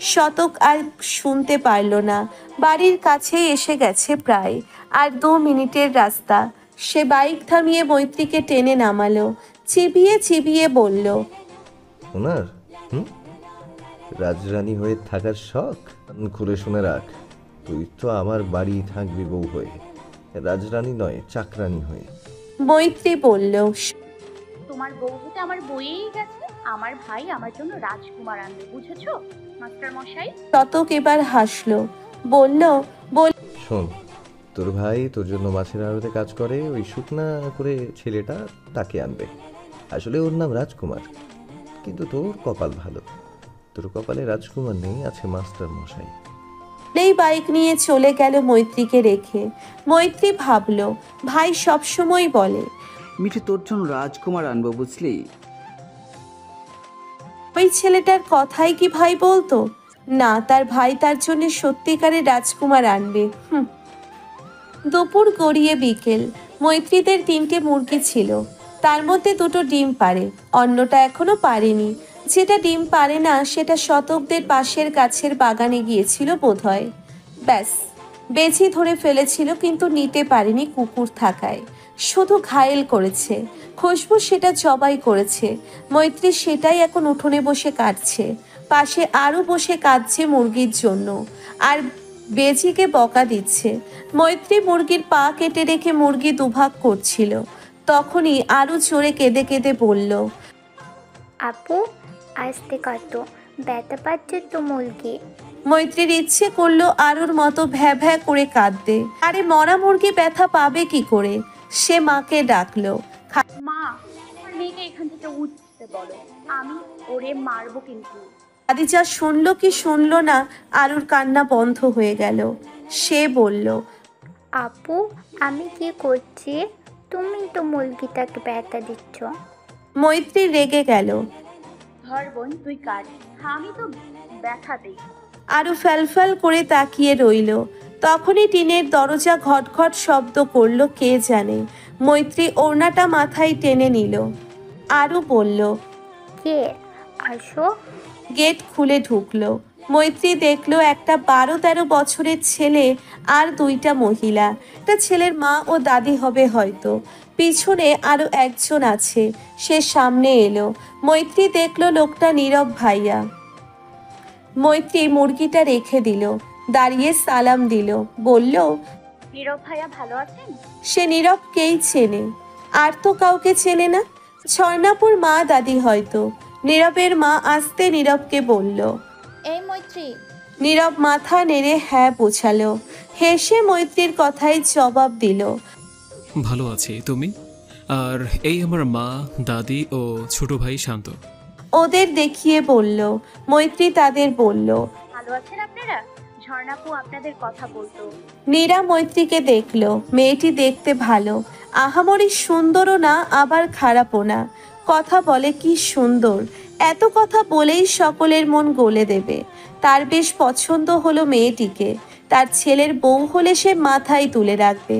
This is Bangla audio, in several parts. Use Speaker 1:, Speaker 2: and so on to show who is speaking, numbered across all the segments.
Speaker 1: শতক আর শুনতে পারল না। বাড়ির কাছেই এসে গেছে প্রায়, আর 2 মিনিটের রাস্তা। সে বাইক থামিয়ে মৈত্রীকে টেনে নামালো, চিবিয়ে চিবিয়ে বলল,
Speaker 2: ওনার রাজরানী হয়ে থাকার শখ? খুলে শুনে রাখ, তুই তো আমার বাড়ি থাকবি বউ হয়ে, রাজরানী নয় চাকরানী হয়ে।
Speaker 1: মৈত্রী বলল,
Speaker 3: তোমার বউ হতে আমার বইয়েই গেছে। আমার ভাই আমার জন্য রাজকুমার আনবে, বুঝেছো মাস্টার মশাই?
Speaker 1: শতক এবার হাসলো, বলল,
Speaker 2: শোন, তোর ভাই তোর জন্য মাছের আড়তে কাজ করে, ওই শুকনা করে ছেলেটা তাকে আনবে। আসলে ওর নাম রাজকুমার, কিন্তু তোর কপাল ভালো, তোর কপালে রাজকুমার নেই, আছে মাস্টার মশাই।
Speaker 1: এই বাইক নিয়ে চলে গেল মৈত্রীকে রেখে। মৈত্রী ভাবলো, ভাই সবসময় বলে
Speaker 4: মিঠি তোর জন্য রাজকুমার আনবো, বুঝলি?
Speaker 1: ওই ছেলেটার কথাই কি ভাই বলতো? না, তার ভাই তার জন্য সত্যিকারের রাজকুমার আনবে। দুপুর গড়িয়ে বিকেল। মৈত্রীদের 3টে মুরগি ছিল, তার মধ্যে 2টো ডিম পারে, অন্যটা এখনো পারেনি। যেটা ডিম পারে না সেটা শতকদের পাশের গাছের বাগানে গিয়েছিল বোধহয়। ব্যাস, বেজি ধরে ফেলেছিল, কিন্তু নিতে পারেনি কুকুর থাকায়, শুধু ঘায়েল করেছে। খুশবু সেটা জবাই করেছে। মৈত্রী সেটাই এখন উঠোনে বসে কাটছে, পাশে আরও বসে কাঁদছে মুরগির জন্য, আর বেজিকে বকা দিচ্ছে। মৈত্রী মুরগির পা কেটে রেখে মুরগি দুভাগ করছিল, তখনই আরও জোরে কেঁদে কেঁদে বলল,
Speaker 5: আপু আসতে কত ব্যথা পাচ্ছে তো মুরগি।
Speaker 1: মৈত্রীর ইচ্ছে করলো আরুর মতো ভ্যা ভ্যা করে কাঁদতে। আরে মরা মুরগি ব্যথা পাবে কি করে? সে মাকে ডাকলো।
Speaker 3: মা, আমার মেয়েকে এখান থেকে উঠতে বলো, আমি ওরে মারবো কিন্তু।
Speaker 1: খাদিজা শুনলো কি শুনলো না, আরুর কান্না বন্ধ হয়ে গেল। সে বলল,
Speaker 5: আপু আমি কি করছি? তুমি তো মুরগিটাকে ব্যথা দিচ্ছ।
Speaker 1: মৈত্রী রেগে গেল।
Speaker 3: ধর বোন তুই কাট, আমি তো ব্যথা দেই।
Speaker 1: আরু ফ্যালফ্যাল করে তাকিয়ে রইল। তখনই টিনের দরজা ঘটঘট শব্দ করলো, কে জানে। মৈত্রী ওড়নাটা মাথায় টেনে নিল। আরু বলল,
Speaker 5: কে? আসো।
Speaker 1: গেট খুলে ঢুকলো। মৈত্রী দেখলো একটা 12-13 বছরের ছেলে আর 2টা মহিলা। একটা ছেলের মা ও দাদি হবে হয়তো। পিছনে আরো একজন আছে, সে সামনে এলো। মৈত্রী দেখলো লোকটা নীরব ভাইয়া। মৈত্রী মুরগিটা রেখে দিল, দাঁড়িয়ে সালাম দিল, বলল,
Speaker 3: নীরব ভাইয়া ভালো আছেন?
Speaker 1: সে নীরবকেই চেনে, আর তো কাউকে চেনে না। ঝর্ণাপুর মা দাদি হয়তো। নীরবের মা আসতে নীরবকে বলল।
Speaker 6: এই মৈত্রী।
Speaker 1: নীরব মাথা নেড়ে হ্যাঁ বোঝালো, হেসে মৈত্রীর কথাই জবাব দিল,
Speaker 7: ভালো আছি, তুমি? আর এই আমার মা, দাদি ও ছোট ভাই শান্ত।
Speaker 1: ওদের দেখিয়ে বলল। মৈত্রী তাদের বলল,
Speaker 3: ভালো আছেন আপনারা? ঝর্ণাপু আপনাদের কথা বলতো।
Speaker 1: নীরা মৈত্রীকে দেখলো। মেয়েটি দেখতে ভালো, আহামরি সুন্দরও না আবার খারাপও না। কথা বলে কি সুন্দর, এত কথা বলেই সকলের মন গলে দেবে। তার বেশ পছন্দ হলো মেয়েটিকে। তার ছেলের বউ হলে সে মাথায় তুলে রাখবে।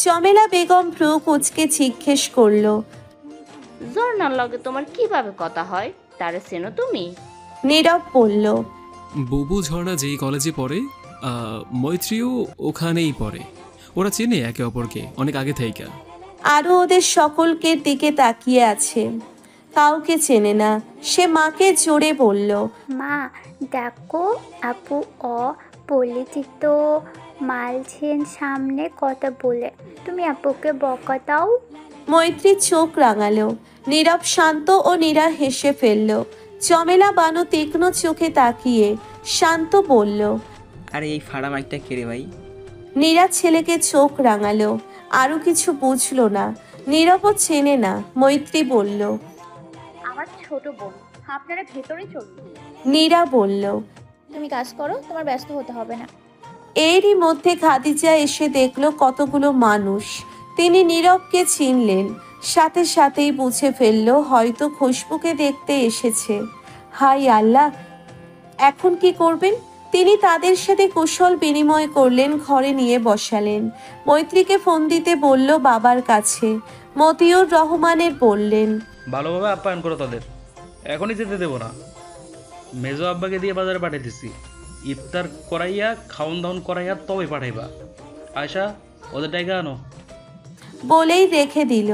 Speaker 1: চমেলা বেগম ভ্রু কুচকে জিজ্ঞেস করলো,
Speaker 6: ঝর্ণার লগে তোমার কিভাবে কথা হয়? তারে চেনো তুমি?
Speaker 1: নীরব বলল,
Speaker 7: বুবু ঝর্ণা যেই কলেজে পড়ে, মৈত্রীও ওখানেই পড়ে। ওরা চেনে একে অপরকে অনেক আগে থেইকা।
Speaker 1: আরও ওদের সকলকে দিকে তাকিয়ে আছে, কাউকে চেনে না। সে মাকে জোরে বলল,
Speaker 5: মা দেখো, আপু অপরিচিত মালছেন সামনে কথা বলে, তুমি আপুকে বকা দাও।
Speaker 1: মৈত্রী চোখ রাঙালো। নীরব শান্ত ও নীরা হেসে ফেলল। চমেলা বানু তীক্ষ্ণ চোখে তাকিয়ে শান্ত বলল,
Speaker 8: আরে এই ফাড়া মাইকটা কে রে ভাই?
Speaker 1: নীরা ছেলেকে চোখ রাঙালো। আরও কিছু বুঝলো না। নীরবও চেনে না। মৈত্রী বলল,
Speaker 3: আমার ছোট বোন, আপনারা ভেতরে চলুন।
Speaker 1: নীরা বলল।
Speaker 6: তুমি কাজ করো, তোমার ব্যস্ত হতে হবে না।
Speaker 1: এরই মধ্যে খাদিজা এসে দেখলো কতগুলো মানুষ। তিনি নীরবকে চিনলেন, সাথে সাথেই বুঝে ফেললো হয়তো খুশবুকে দেখতে এসেছে। হাই আল্লাহ, এখন কি করবেন? তিনি তাদের সাথে কুশল বিনিময় করলেন, ঘরে নিয়ে বসালেন। মৈত্রীকে ফোন দিতে বলল বাবার কাছে। মতিউর রহমানের বললেন,
Speaker 9: ভালোভাবে আপ্যায়ন করো তাদের, এখনই যেতে দেবো না। মেজো আব্বাকে দিয়ে বাজারে পাঠাইতেছি। ইফতার করাইয়া খাওন দাওন করাইয়া তবে পাঠাইবা। আয়শা, ওদের টাকা আনো।
Speaker 1: বলেই রেখে দিল।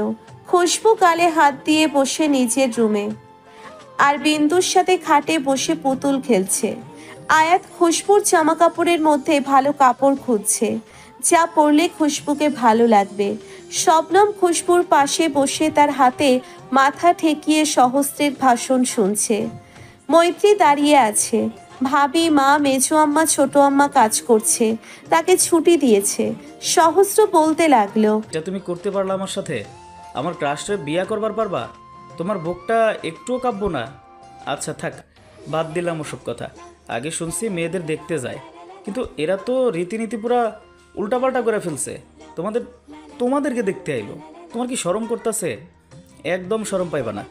Speaker 1: খুশবু গালে হাত দিয়ে বসে নিজের রুমে, আর বিন্দুর সাথে খাটে বসে পুতুল খেলছে। আয়াত খুশবুর জামা কাপড়ের মধ্যে ভালো কাপড় খুঁজছে, যা পরলে খুশবুকে ভালো লাগবে। শবনম খুশবুর পাশে বসে তার হাতে মাথা ঠেকিয়ে সহস্রের ভাষণ শুনছে। মৈত্রী দাঁড়িয়ে আছে। ভাবি, মা, মেজো আম্মা, ছোট আম্মা কাজ করছে, তাকে ছুটি দিয়েছে। সহস্র বলতে লাগলো,
Speaker 10: এটা তুমি করতে পারলা আমার সাথে? আমার ক্রাশরে বিয়া করবার পারবা? তোমার বুকটা একটুও কাঁপবো না? আচ্ছা থাক, বাদ দিলাম ওসব কথা। আগে শুনছি মেয়েদের দেখতে যায়, কিন্তু এরা তো রীতিনীতি পুরা উল্টাপাল্টা করে ফেলছে। তোমাদেরকে দেখতে আইলো। তোমার কি শরম করতেছে? একদম শরম পাইবা না।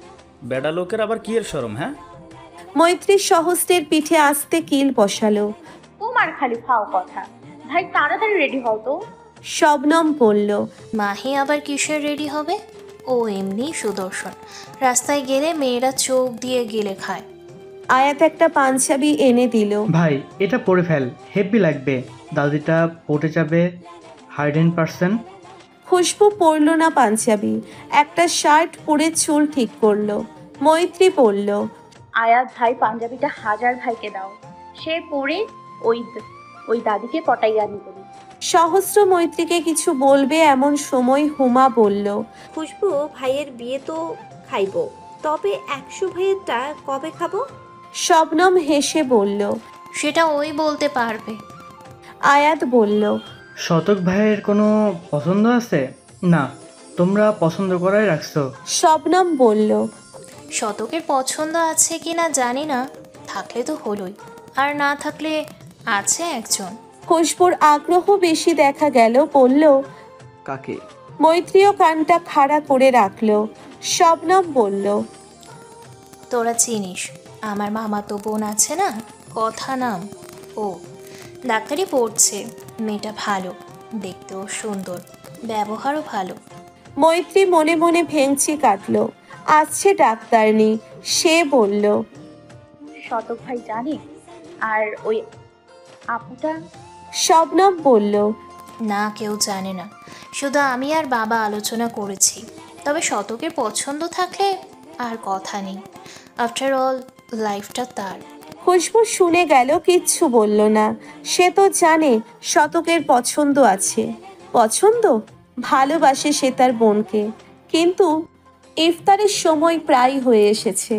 Speaker 10: বেডা লোকের আবার কি এর শরম? হ্যাঁ,
Speaker 1: মৈত্রী সহস্রের পিঠে আস্তে কিল বসালো।
Speaker 3: তোমার খালি ফাও কথা। ভাই তাড়াতাড়ি রেডি হও তো।
Speaker 1: শবনম বলল,
Speaker 11: মাহি আবার কিসের রেডি হবে? ও এমনি সুদর্শন, রাস্তায় গেলে মেয়েরা চোখ দিয়ে গেলে খায়।
Speaker 1: আয়াত একটা পাঞ্জাবি এনে দিল।
Speaker 12: ভাই এটা পরে ফেল, হেভি লাগবে। দাদিটা পটে যাবে 100%।
Speaker 1: খুশবু পরল না পাঞ্জাবি, একটা শার্ট পরে চুল ঠিক করলো। মৈত্রী বলল,
Speaker 3: আয়াত ভাই পাঞ্জাবিটা হাজার ভাইকে দাও, সে পরে ওই দাদিকে পটাইয়া নিতে দিই।
Speaker 1: সহস্র মৈত্রীকে কিছু বলবে এমন সময় হুমা বলল,
Speaker 13: খুশবু ভাইয়ের বিয়ে তো খাইবো, তবে 100 ভাইয়েরটা কবে খাবো?
Speaker 1: শবনম হেসে বলল,
Speaker 11: সেটা ওই বলতে পারবে।
Speaker 1: আয়াত বলল,
Speaker 12: শতক ভাইয়ের কোনো পছন্দ আছে? না, তোমরা পছন্দ করাই রাখছো।
Speaker 1: শবনম বলল,
Speaker 11: শতকের পছন্দ আছে কি না জানি না, থাকলে তো হলোই, আর না থাকলে আছে একজন।
Speaker 1: খুশবুর আগ্রহ বেশি দেখা গেল, বলল,
Speaker 4: কাকে?
Speaker 1: মৈত্রীও কানটা খাড়া করে রাখলো। শবনম বলল,
Speaker 11: তোরা চিনিস আমার মামাতো বোন আছে না, কথা নাম ও, ডাক্তারি পড়ছে। মেয়েটা ভালো, দেখতেও সুন্দর, ব্যবহারও ভালো।
Speaker 1: মৈত্রী মনে মনে ভেঙচি কাটলো। আসছে ডাক্তারনি, সে বলল,
Speaker 3: শতক ভাই জানে? আর ওই আপুটা?
Speaker 1: শবনম বলল,
Speaker 11: না, কেউ জানে না, শুধু আমি আর বাবা আলোচনা করেছি। তবে শতকের পছন্দ থাকলে আর কথা নেই। আফটার অল লাইফটা তার।
Speaker 1: খুশবু শুনে গেল, কিচ্ছু বলল না। সে তো জানে শতকের পছন্দ আছে। পছন্দ, ভালোবাসে সে তার বোনকে। কিন্তু ইফতারের সময় প্রায় হয়ে এসেছে।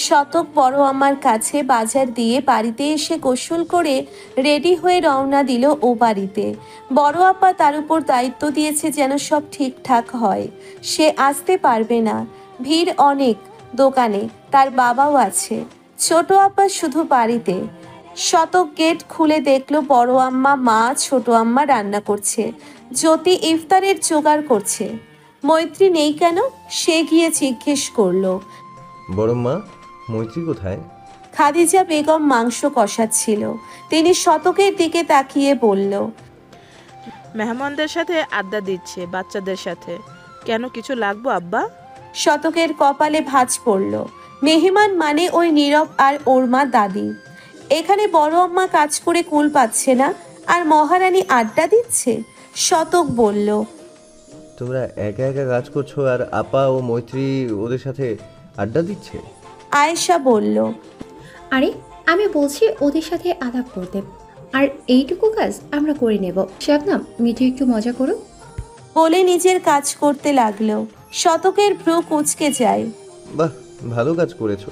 Speaker 1: শতক বড় আমার কাছে বাজার দিয়ে বাড়িতে এসে গোসল করে রেডি হয়ে রওনা দিল ও বাড়িতে। বড় আপা তার উপর দায়িত্ব দিয়েছে যেন সব ঠিকঠাক হয়। সে আসতে পারবে না, ভিড় অনেক দোকানে, তার বাবাও আছে। ছোট আপা শুধু বাড়িতে। শতক গেট খুলে দেখলো বড় আম্মা, মা, ছোট আম্মা রান্না করছে। জ্যোতি ইফতারের জোগাড় করছে। মৈত্রী নেই কেন? সে গিয়ে জিজ্ঞেস করলো,
Speaker 2: বড় মা, মৈত্রী কোথায়?
Speaker 1: খাদিজা বেগম মাংস কষাচ্ছিল। তিনি শতকের দিকে তাকিয়ে বলল,
Speaker 14: মেহমানদের সাথে আড্ডা দিচ্ছে, বাচ্চাদের সাথে। কেন, কিছু লাগবো আব্বা?
Speaker 1: শতকের কপালে ভাঁজ পড়ল। মেহমান মানে ওই নীরব আর ওর মা দাদি। এখানে বড় আম্মা কাজ করে কুল পাচ্ছে না, আর মহারানী আড্ডা দিচ্ছে। শতক বলল,
Speaker 2: তোমরা একা একা কাজ করছো আর আপা ও মৈত্রী ওদের সাথে আড্ডা দিচ্ছে?
Speaker 1: আয়েশা বলল,
Speaker 15: আরে আমি বলছি ওদের সাথে আলাপ করতে, আর এইটুকু কাজ আমরা করে নেব। শাবনাম, মিঠু একটু মজা করো।
Speaker 1: বলে নিজের কাজ করতে লাগলো। শতকের ভ্রু কুঁচকে যায়।
Speaker 2: বাহ, ভালো কাজ করেছো।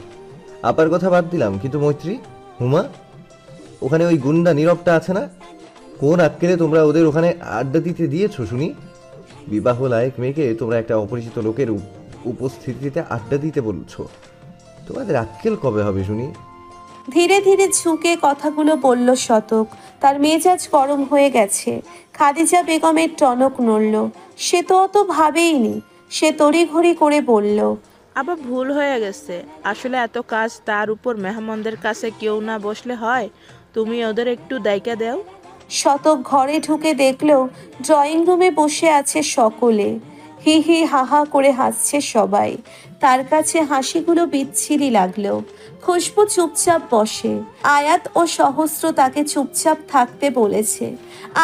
Speaker 2: আপার কথা বাদ দিলাম, কিন্তু মৈত্রী, হুমা, ওখানে ওই গুন্ডা নীরবটা আছে না? কোন আক্কেলে তোমরা ওদের ওখানে আড্ডা দিতে দিয়েছো শুনি? বিবাহ লায়ক মেয়েকে তোমরা একটা অপরিচিত লোকের উপস্থিতিতে আড্ডা দিতে বলছো। তোমাদের আক্কেল কবে হবে শুনি?
Speaker 1: ধীরে ধীরে ঝুঁকে কথাগুলো বলল শতক। তার মেজাজ গরম হয়ে গেছে। খাদিজা বেগমের টনক নড়ল। সে তো অত ভাবেইনি। সে তড়িঘড়ি করে বলল,
Speaker 14: আবার ভুল হয়ে গেছে। আসলে এত কাজ, তার উপর মেহমানদের কাছে কেউ না বসলে হয়? তুমি ওদের একটু দায়িকা দাও।
Speaker 1: শতক ঘরে ঢুকে দেখলো ড্রয়িং রুমে বসে আছে সকলে। হি হি হা হা করে হাসছে সবাই। তার কাছে হাসিগুলো বিচ্ছিরি লাগলো। খুশবু চুপচাপ বসে। আয়াত ও সহস্র তাকে চুপচাপ থাকতে বলেছে।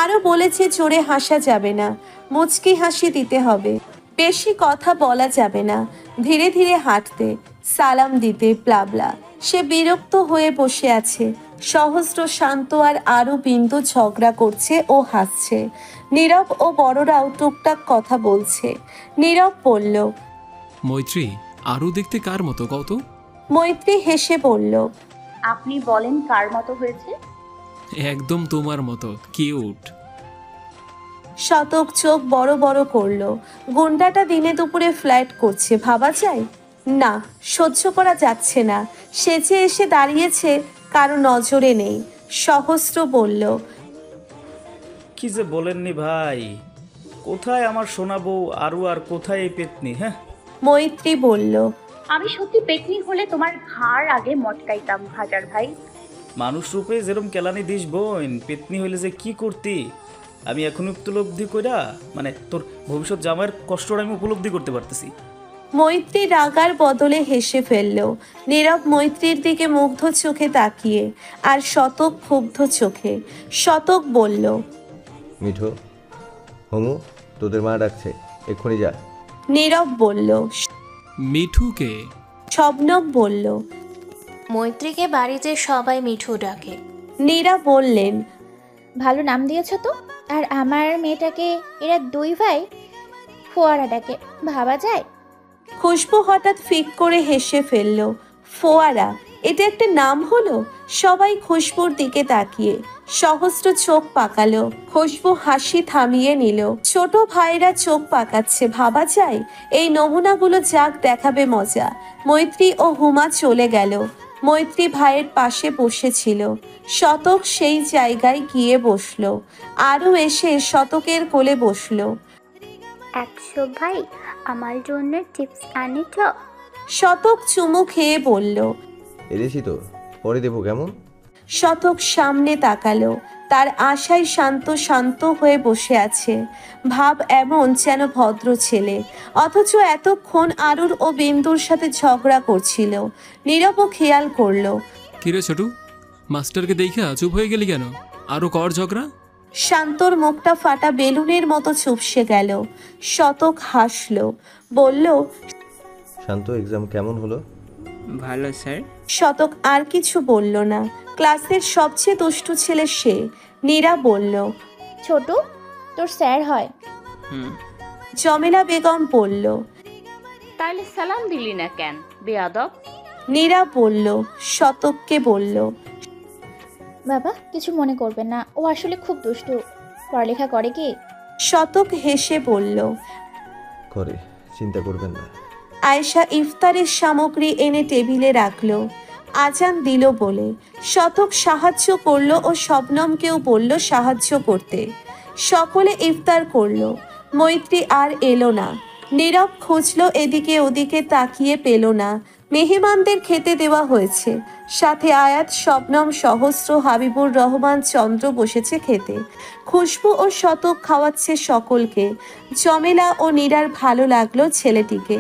Speaker 1: আরো বলেছে জোরে হাসা যাবে না, মুচকি হাসি দিতে হবে, বেশি কথা বলা যাবে না, ধীরে ধীরে হাঁটতে, সালাম দিতে, ব্লাবলা। সে বিরক্ত হয়ে বসে আছে। সহস্র, শান্ত আর আরও বিন্দু ঝগড়া করছে ও হাসছে। নীরব ও বড়রাও টুকটাক কথা বলছে। নীরব বলল,
Speaker 7: মৈত্রী আরও দেখতে কার মতো কত?
Speaker 1: মৈত্রী হেসে বলল,
Speaker 3: আপনি বলেন কার মতো হয়েছে?
Speaker 7: একদম তোমার মতো কিউট।
Speaker 1: শতক চোখ বড় বড় করলো। গুন্ডাটা দিনে দুপুরে ফ্ল্যাট করছে, ভাবা যায়? না, সহ্য করা যাচ্ছে না। সেজে এসে দাঁড়িয়েছে, কারো নজরে নেই। সহস্র বলল,
Speaker 10: কি যে বলেননি ভাই, কোথায় আমার সোনা বউ আরু আর কোথায় এই পেতনি? হ্যাঁ,
Speaker 1: মৈত্রী বলল,
Speaker 3: আমি সত্যি পেতনি হলে তোমার ঘাড় আগে মটকাইতাম হাজার ভাই।
Speaker 10: মানুষ রূপে যেরম কেলানি দিস বোন, পেতনি হইলে যে কি করতি আমি এখন উপলব্ধি কইরা, মানে তোর ভবিষ্যৎ জামাইয়ের কষ্টটা আমি উপলব্ধি করতে পারতেছি।
Speaker 1: মৈত্রী রাগার বদলে হেসে ফেলল। নীরব মৈত্রীর দিকে মুগ্ধ চোখে তাকিয়ে, আর শতক ক্ষুব্ধ চোখে। শতক বলল,
Speaker 2: মিঠু, হমু, তোদের মা ডাকছে, এক্ষুনি যা।
Speaker 1: নীরব বলল,
Speaker 7: মিঠুকে?
Speaker 1: শবনম বলল,
Speaker 11: মৈত্রীকে বাড়িতে সবাই মিঠু ডাকে।
Speaker 1: নীরা বললেন,
Speaker 5: ভালো নাম দিয়েছো তো। আর আমার মেয়েটাকে এরা দুই ভাই ফোয়ারা ডাকে, ভাবা যায়?
Speaker 1: খুশবু হঠাৎ ফিক করে হেসে ফেলল। ফোয়ারা, এটা একটা নাম হলো? সবাই খুশবুর দিকে তাকিয়ে। সহস্র চোখ পাকালো। খুশবু হাসি থামিয়ে নিল। ছোট ভাইরা চোখ পাকাচ্ছে, ভাবা যায়? এই নমুনাগুলো যাক দেখাবে মজা। মৈত্রী ও হুমা চলে গেল। মৈত্রী ভাইয়ের পাশে বসেছিল। শতক সেই জায়গায় গিয়ে বসলো। আরও এসে শতকের কোলে বসলো।
Speaker 5: 100 ভাই, আমার জন্য টিপস আনিছ?
Speaker 1: শতক চুমু খেয়ে বলল,
Speaker 2: এদেছি তো, পরে দেবো কেমন?
Speaker 1: শতক সামনে তাকালো। তার আশায় শান্ত শান্ত হয়ে বসে আছে। ভাব এমন যেন ভদ্র ছেলে, অথচ এতক্ষণ আরুর ও বিন্দুর সাথে ঝগড়া করছিল। নীরব খেয়াল করলো।
Speaker 7: কিরে ছোটু, মাস্টারকে দেখা চুপ হয়ে গেলি কেন? আরো কর ঝগড়া।
Speaker 1: শান্তর মুখটা ফাটা বেলুনের মতো চুপসে গেল। শতক হাসলো, বলল,
Speaker 2: শান্ত, এক্সাম কেমন হলো?
Speaker 8: ভালো স্যার।
Speaker 1: শতক আর কিছু বলল না। ক্লাসের সবচেয়ে দুষ্টু ছেলে সে। নীরা বলল,
Speaker 5: ছোট, তোর স্যার হয়?
Speaker 1: জমেলা বেগম বলল,
Speaker 6: তাইলে সালাম দিলি না কেন বেয়াদব?
Speaker 1: নীরা বলল, শতককে বলল,
Speaker 5: বাবা কিছু মনে করবেন না, ও আসলে খুব দুষ্টু। পড়ালেখা করে কি?
Speaker 1: শতক হেসে বলল,
Speaker 2: করে, চিন্তা করবেন না।
Speaker 1: আয়েশা ইফতারের সামগ্রী এনে টেবিলে রাখলো। আজান দিল বলে শতক সাহায্য করলো ও শবনমকেও বলল সাহায্য করতে। সকলে ইফতার করলো। মৈত্রী আর এলো না। নীরব খুঁজলো এদিকে ওদিকে, তাকিয়ে পেল না। মেহমানদের খেতে দেওয়া হয়েছে। সাথে আয়াত, শবনম, সহস্র, হাবিবুর রহমান, চন্দ্র বসেছে খেতে। খুশবু ও শতক খাওয়াচ্ছে সকলকে। জমেলা ও নীরার ভালো লাগলো ছেলেটিকে,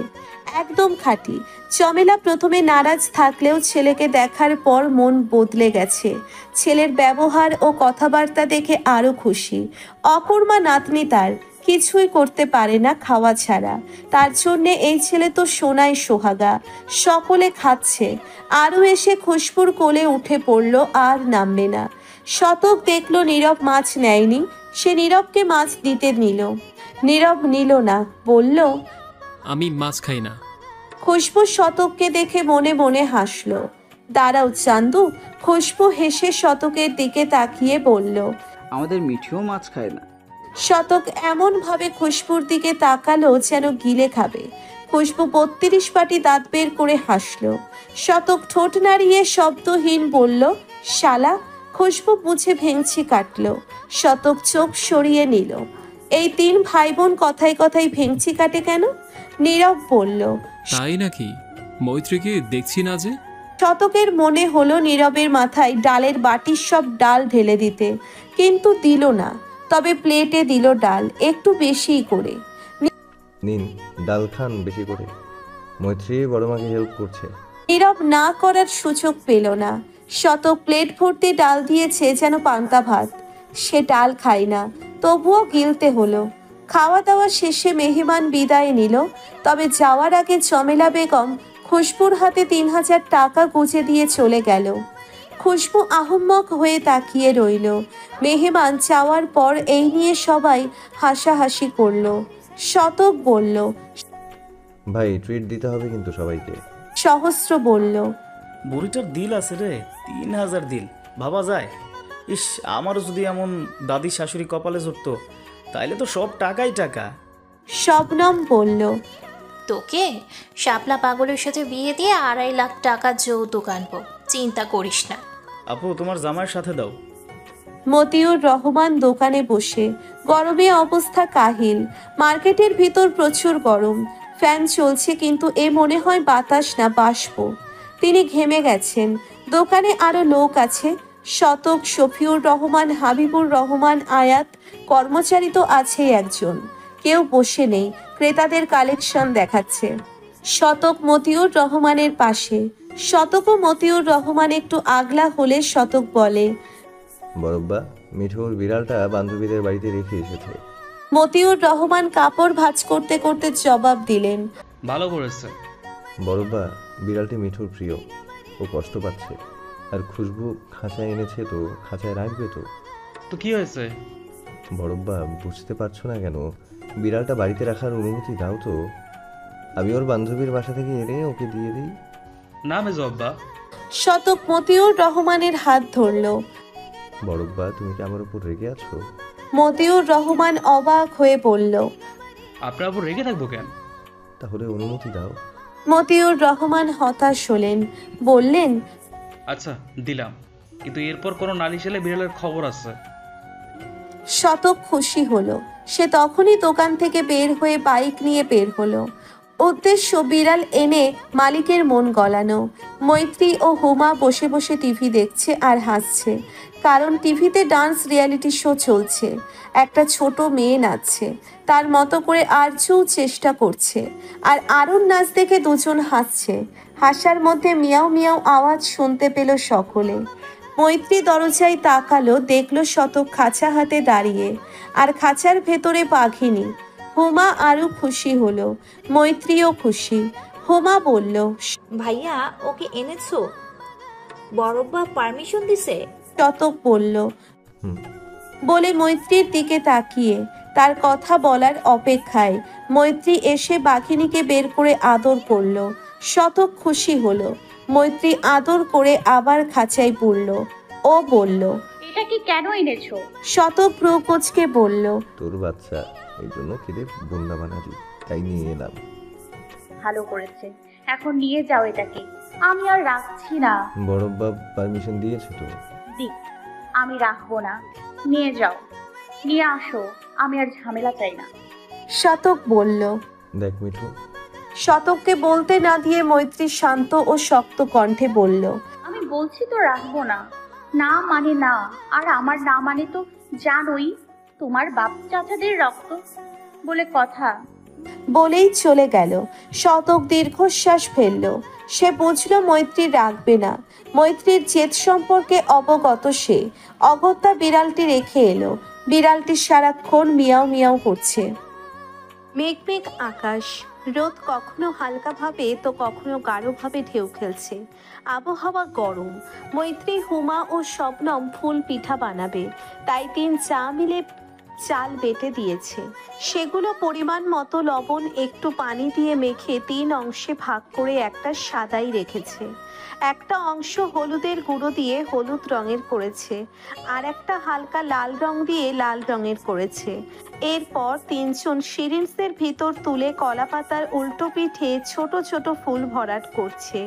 Speaker 1: একদম খাঁটি। জমেলা প্রথমে নারাজ থাকলেও ছেলেকে দেখার পর মন বদলে গেছে। ছেলের ব্যবহার ও কথাবার্তা দেখে আরো খুশি। অকর্মা নাতনি তার, কিছুই করতে পারে না খাওয়া ছাড়া। তার জন্যে এই ছেলে তো সোনায় সোহাগা। সকলে খাচ্ছে। আরও এসে খুশবুর কোলে উঠে পড়ল, আর নামবে না। শতক দেখলো নীরব মাছ নেয়নি। সে নীরবকে মাছ দিতে নিল। নীরব নিল না, বলল,
Speaker 7: আমি মাছ খাই না।
Speaker 1: খুশবু শতককে দেখে মনে মনে হাসলো। দাঁড়াও চান্দু। খুশবু হেসে শতকের দিকে তাকিয়ে বলল,
Speaker 4: আমাদের মিঠিও মাছ খায় না।
Speaker 1: শতক এমন ভাবে খুশবুর দিকে তাকালো যেন গিলে খাবে। খুশবু 32 পাটি দাঁত বের করে হাসলো। শতক ঠোঁট নাড়িয়ে শব্দহীন বলল, শালা। খুশবু বুঝে ভেঙচি কাটলো। শতক চোখ সরিয়ে নিল। এই 3 ভাই বোন কথায় কথায় ভেঙচি কাটে কেন? নীরব বলল,
Speaker 7: তাই নাকি? মৈত্রীকে দেখছি না যে।
Speaker 1: শতকের মনে হলো নীরবের মাথায় ডালের বাটির সব ডাল ঢেলে দিতে, কিন্তু দিল না। তবে প্লেটে দিল ডাল, একটু বেশিই করে।
Speaker 2: নিন, ডাল খান বেশি করে। মৈত্রী বড় মাকে হেল্প করছে।
Speaker 1: নীরব না করার সুযোগ পেল না। শতক প্লেট ভর্তি ডাল দিয়েছে যেন পান্তা ভাত। সে ডাল খায় না, তবুও গিলতে হলো। খাওয়া দাওয়া শেষে মেহমান বিদায় নিল। তবে যাওয়ার আগে জমেলা বেগম খুশবুর হাতে ৩,০০০ টাকা গুঁজে দিয়ে চলে গেল। খুশবু আহম্মক হয়ে তাকিয়ে রইল। মেহমান যাওয়ার পর এই নিয়ে সবাই হাসাহাসি করলো। শতক বলল,
Speaker 2: ভাই ট্রিট দিতে হবে কিন্তু সবাইকে।
Speaker 1: সহস্র বলল,
Speaker 10: বুড়িটার দিল আছে রে, ৩,০০০ দিল, ভাবা যায়? ইস, আমারও যদি এমন দাদি শাশুড়ি কপালে জুটতো তাইলে তো সব টাকাই টাকা।
Speaker 1: শবনম বলল,
Speaker 11: তোকে শাপলা পাগলের সাথে বিয়ে দিয়ে ২.৫ লাখ টাকা যৌতুক আনবো, চিন্তা করিস না।
Speaker 10: আপু, তোমার জামাইয়ের সাথে দাও।
Speaker 1: মতিউর রহমান দোকানে বসে। গরমে অবস্থা কাহিল। মার্কেটের ভিতর প্রচুর গরম। ফ্যান চলছে কিন্তু এ মনে হয় বাতাস না, বাষ্প। তিনি ঘেমে গেছেন। দোকানে আরো লোক আছে। শতক, শফিউর রহমান, হাবিবুর রহমান, আয়াত, কর্মচারী তো আছেই একজন। কেউ বসে নেই, ক্রেতাদের কালেকশন দেখাচ্ছে। শতক মতিউর রহমানের পাশে। শতক ও মতিউর রহমান একটু আগলা হলে শতক বলে,
Speaker 2: বড়ব্বা, মিঠুর বিড়ালটা বান্ধবীদের বাড়িতে রেখে এসেছে।
Speaker 1: মতিউর রহমান কাপড় ভাঁজ করতে করতে জবাব দিলেন,
Speaker 9: ভালো করেছে।
Speaker 2: বড়ব্বা, বিড়ালটি মিঠুর প্রিয়, ও কষ্ট পাচ্ছে। আর খুশবু খাঁচায় এনেছে, তো খাঁচায় রাখবে তো।
Speaker 9: তো কি হয়েছে?
Speaker 2: বড়ব্বা, বুঝতে পারছো না কেন? বিড়ালটা বাড়িতে রাখার অনুমতি দাও তো। আমি ওর বান্ধবীর বাসা থেকে এনে ওকে দিয়ে দিই।
Speaker 9: না মেজো আব্বা।
Speaker 1: শতক মতিউর রহমানের হাত ধরল।
Speaker 2: বড়ব্বা, তুমি কি আমার উপর রেগে আছো?
Speaker 1: মতিউর রহমান অবাক হয়ে বলল,
Speaker 9: আপনার উপর রেগে থাকবো কেন?
Speaker 2: তাহলে অনুমতি দাও।
Speaker 1: মতিউর রহমান হতাশ হলেন, বললেন,
Speaker 9: আচ্ছা দিলাম, কিন্তু এরপর কোনো নালিশ এলে বিড়ালের খবর আছে।
Speaker 1: শতক খুশি হলো। সে তখনই দোকান থেকে বের হয়ে বাইক নিয়ে বের হলো। উদ্দেশ্য বিড়াল এনে মালিকের মন গলানো। মৈত্রী ও হুমা বসে বসে টিভি দেখছে আর হাসছে, কারণ টিভিতে ডান্স রিয়ালিটি শো চলছে। একটা ছোট মেয়ে নাচছে, তার মতো করে আর্যও চেষ্টা করছে। আর আরুণ নাচ দেখে দুজন হাসছে। হাসার মধ্যে মিয়াও মিয়াও আওয়াজ শুনতে পেল সকলে। মৈত্রী দরজায় তাকালো, দেখলো শতক খাঁচা হাতে দাঁড়িয়ে, আর খাঁচার ভেতরে বাঘিনী। হুমা আরও খুশি হলো, মৈত্রীও খুশি। হুমা বলল,
Speaker 13: ভাইয়া ওকে এনেছো? বড়ব্বা পারমিশন দিছে?
Speaker 1: শতক বলল, বলে মৈত্রীর দিকে তাকিয়ে তার কথা বলার অপেক্ষায় মৈত্রী এসে বাঘিনীকে বের করে আদর করলো। শতক খুশি হলো। মৈত্রী আদর করে আবার খাঁচায় পুরল। ও বলল,
Speaker 3: এটা কি কেন এনেছো?
Speaker 1: শতক ভ্রু কুঁচকে বলল,
Speaker 2: তোর বাচ্চা, এই জন্য খিদে বন্যা বানালি, তাই নিয়ে এলাম।
Speaker 3: ভালো করেছে, এখন নিয়ে যাও এটাকে, আমি আর রাখছি না।
Speaker 2: বড়ব্বা পারমিশন দিয়েছে তো?
Speaker 3: দিক, আমি রাখবো না, নিয়ে যাও, নিয়ে আসো, আমি আর ঝামেলা চাই না।
Speaker 1: শতক বলল।
Speaker 2: দেখ মিঠু।
Speaker 1: শতককে বলতে না দিয়ে মৈত্রী শান্ত ও শক্ত কণ্ঠে বলল,
Speaker 3: আমি বলছি তো রাখবো না, না মানে না, আর আমার না মানে তো জানোই, তোমার বাপ চাচাদের রক্ত বলে কথা।
Speaker 1: বলেই চলে গেল। শতক দীর্ঘশ্বাস ফেলল। সে বুঝল মৈত্রী রাখবে না। মৈত্রীর জেদ সম্পর্কে অবগত সে। অগত্যা বিড়ালটি রেখে এলো। বিড়ালটি সারাক্ষণ মিয়াও মিয়াও করছে। মেঘ মেঘ আকাশ, রোদ কখনো হালকাভাবে তো কখনো গাঢ়ভাবে ঢেউ খেলছে। আবহাওয়া গরম। মৈত্রী, হুমা ও শবনম ফুল পিঠা বানাবে, তাই ৩ চা মিলে চাল বেটে দিয়েছে। সেগুলো পরিমাণ মতো লবণ একটু পানি দিয়ে মেখে ৩ অংশে ভাগ করে একটা সাদাই রেখেছে। একটা অংশ হলুদের গুঁড়ো দিয়ে হলুদ রঙের করেছে, আর একটা হালকা লাল রং দিয়ে লাল রঙের করেছে। এরপর ৩ জন সিরিঞ্জের ভিতর তুলে কলাপাতার উল্টো পিঠে ছোট ছোট ফুল ভরাট করছে।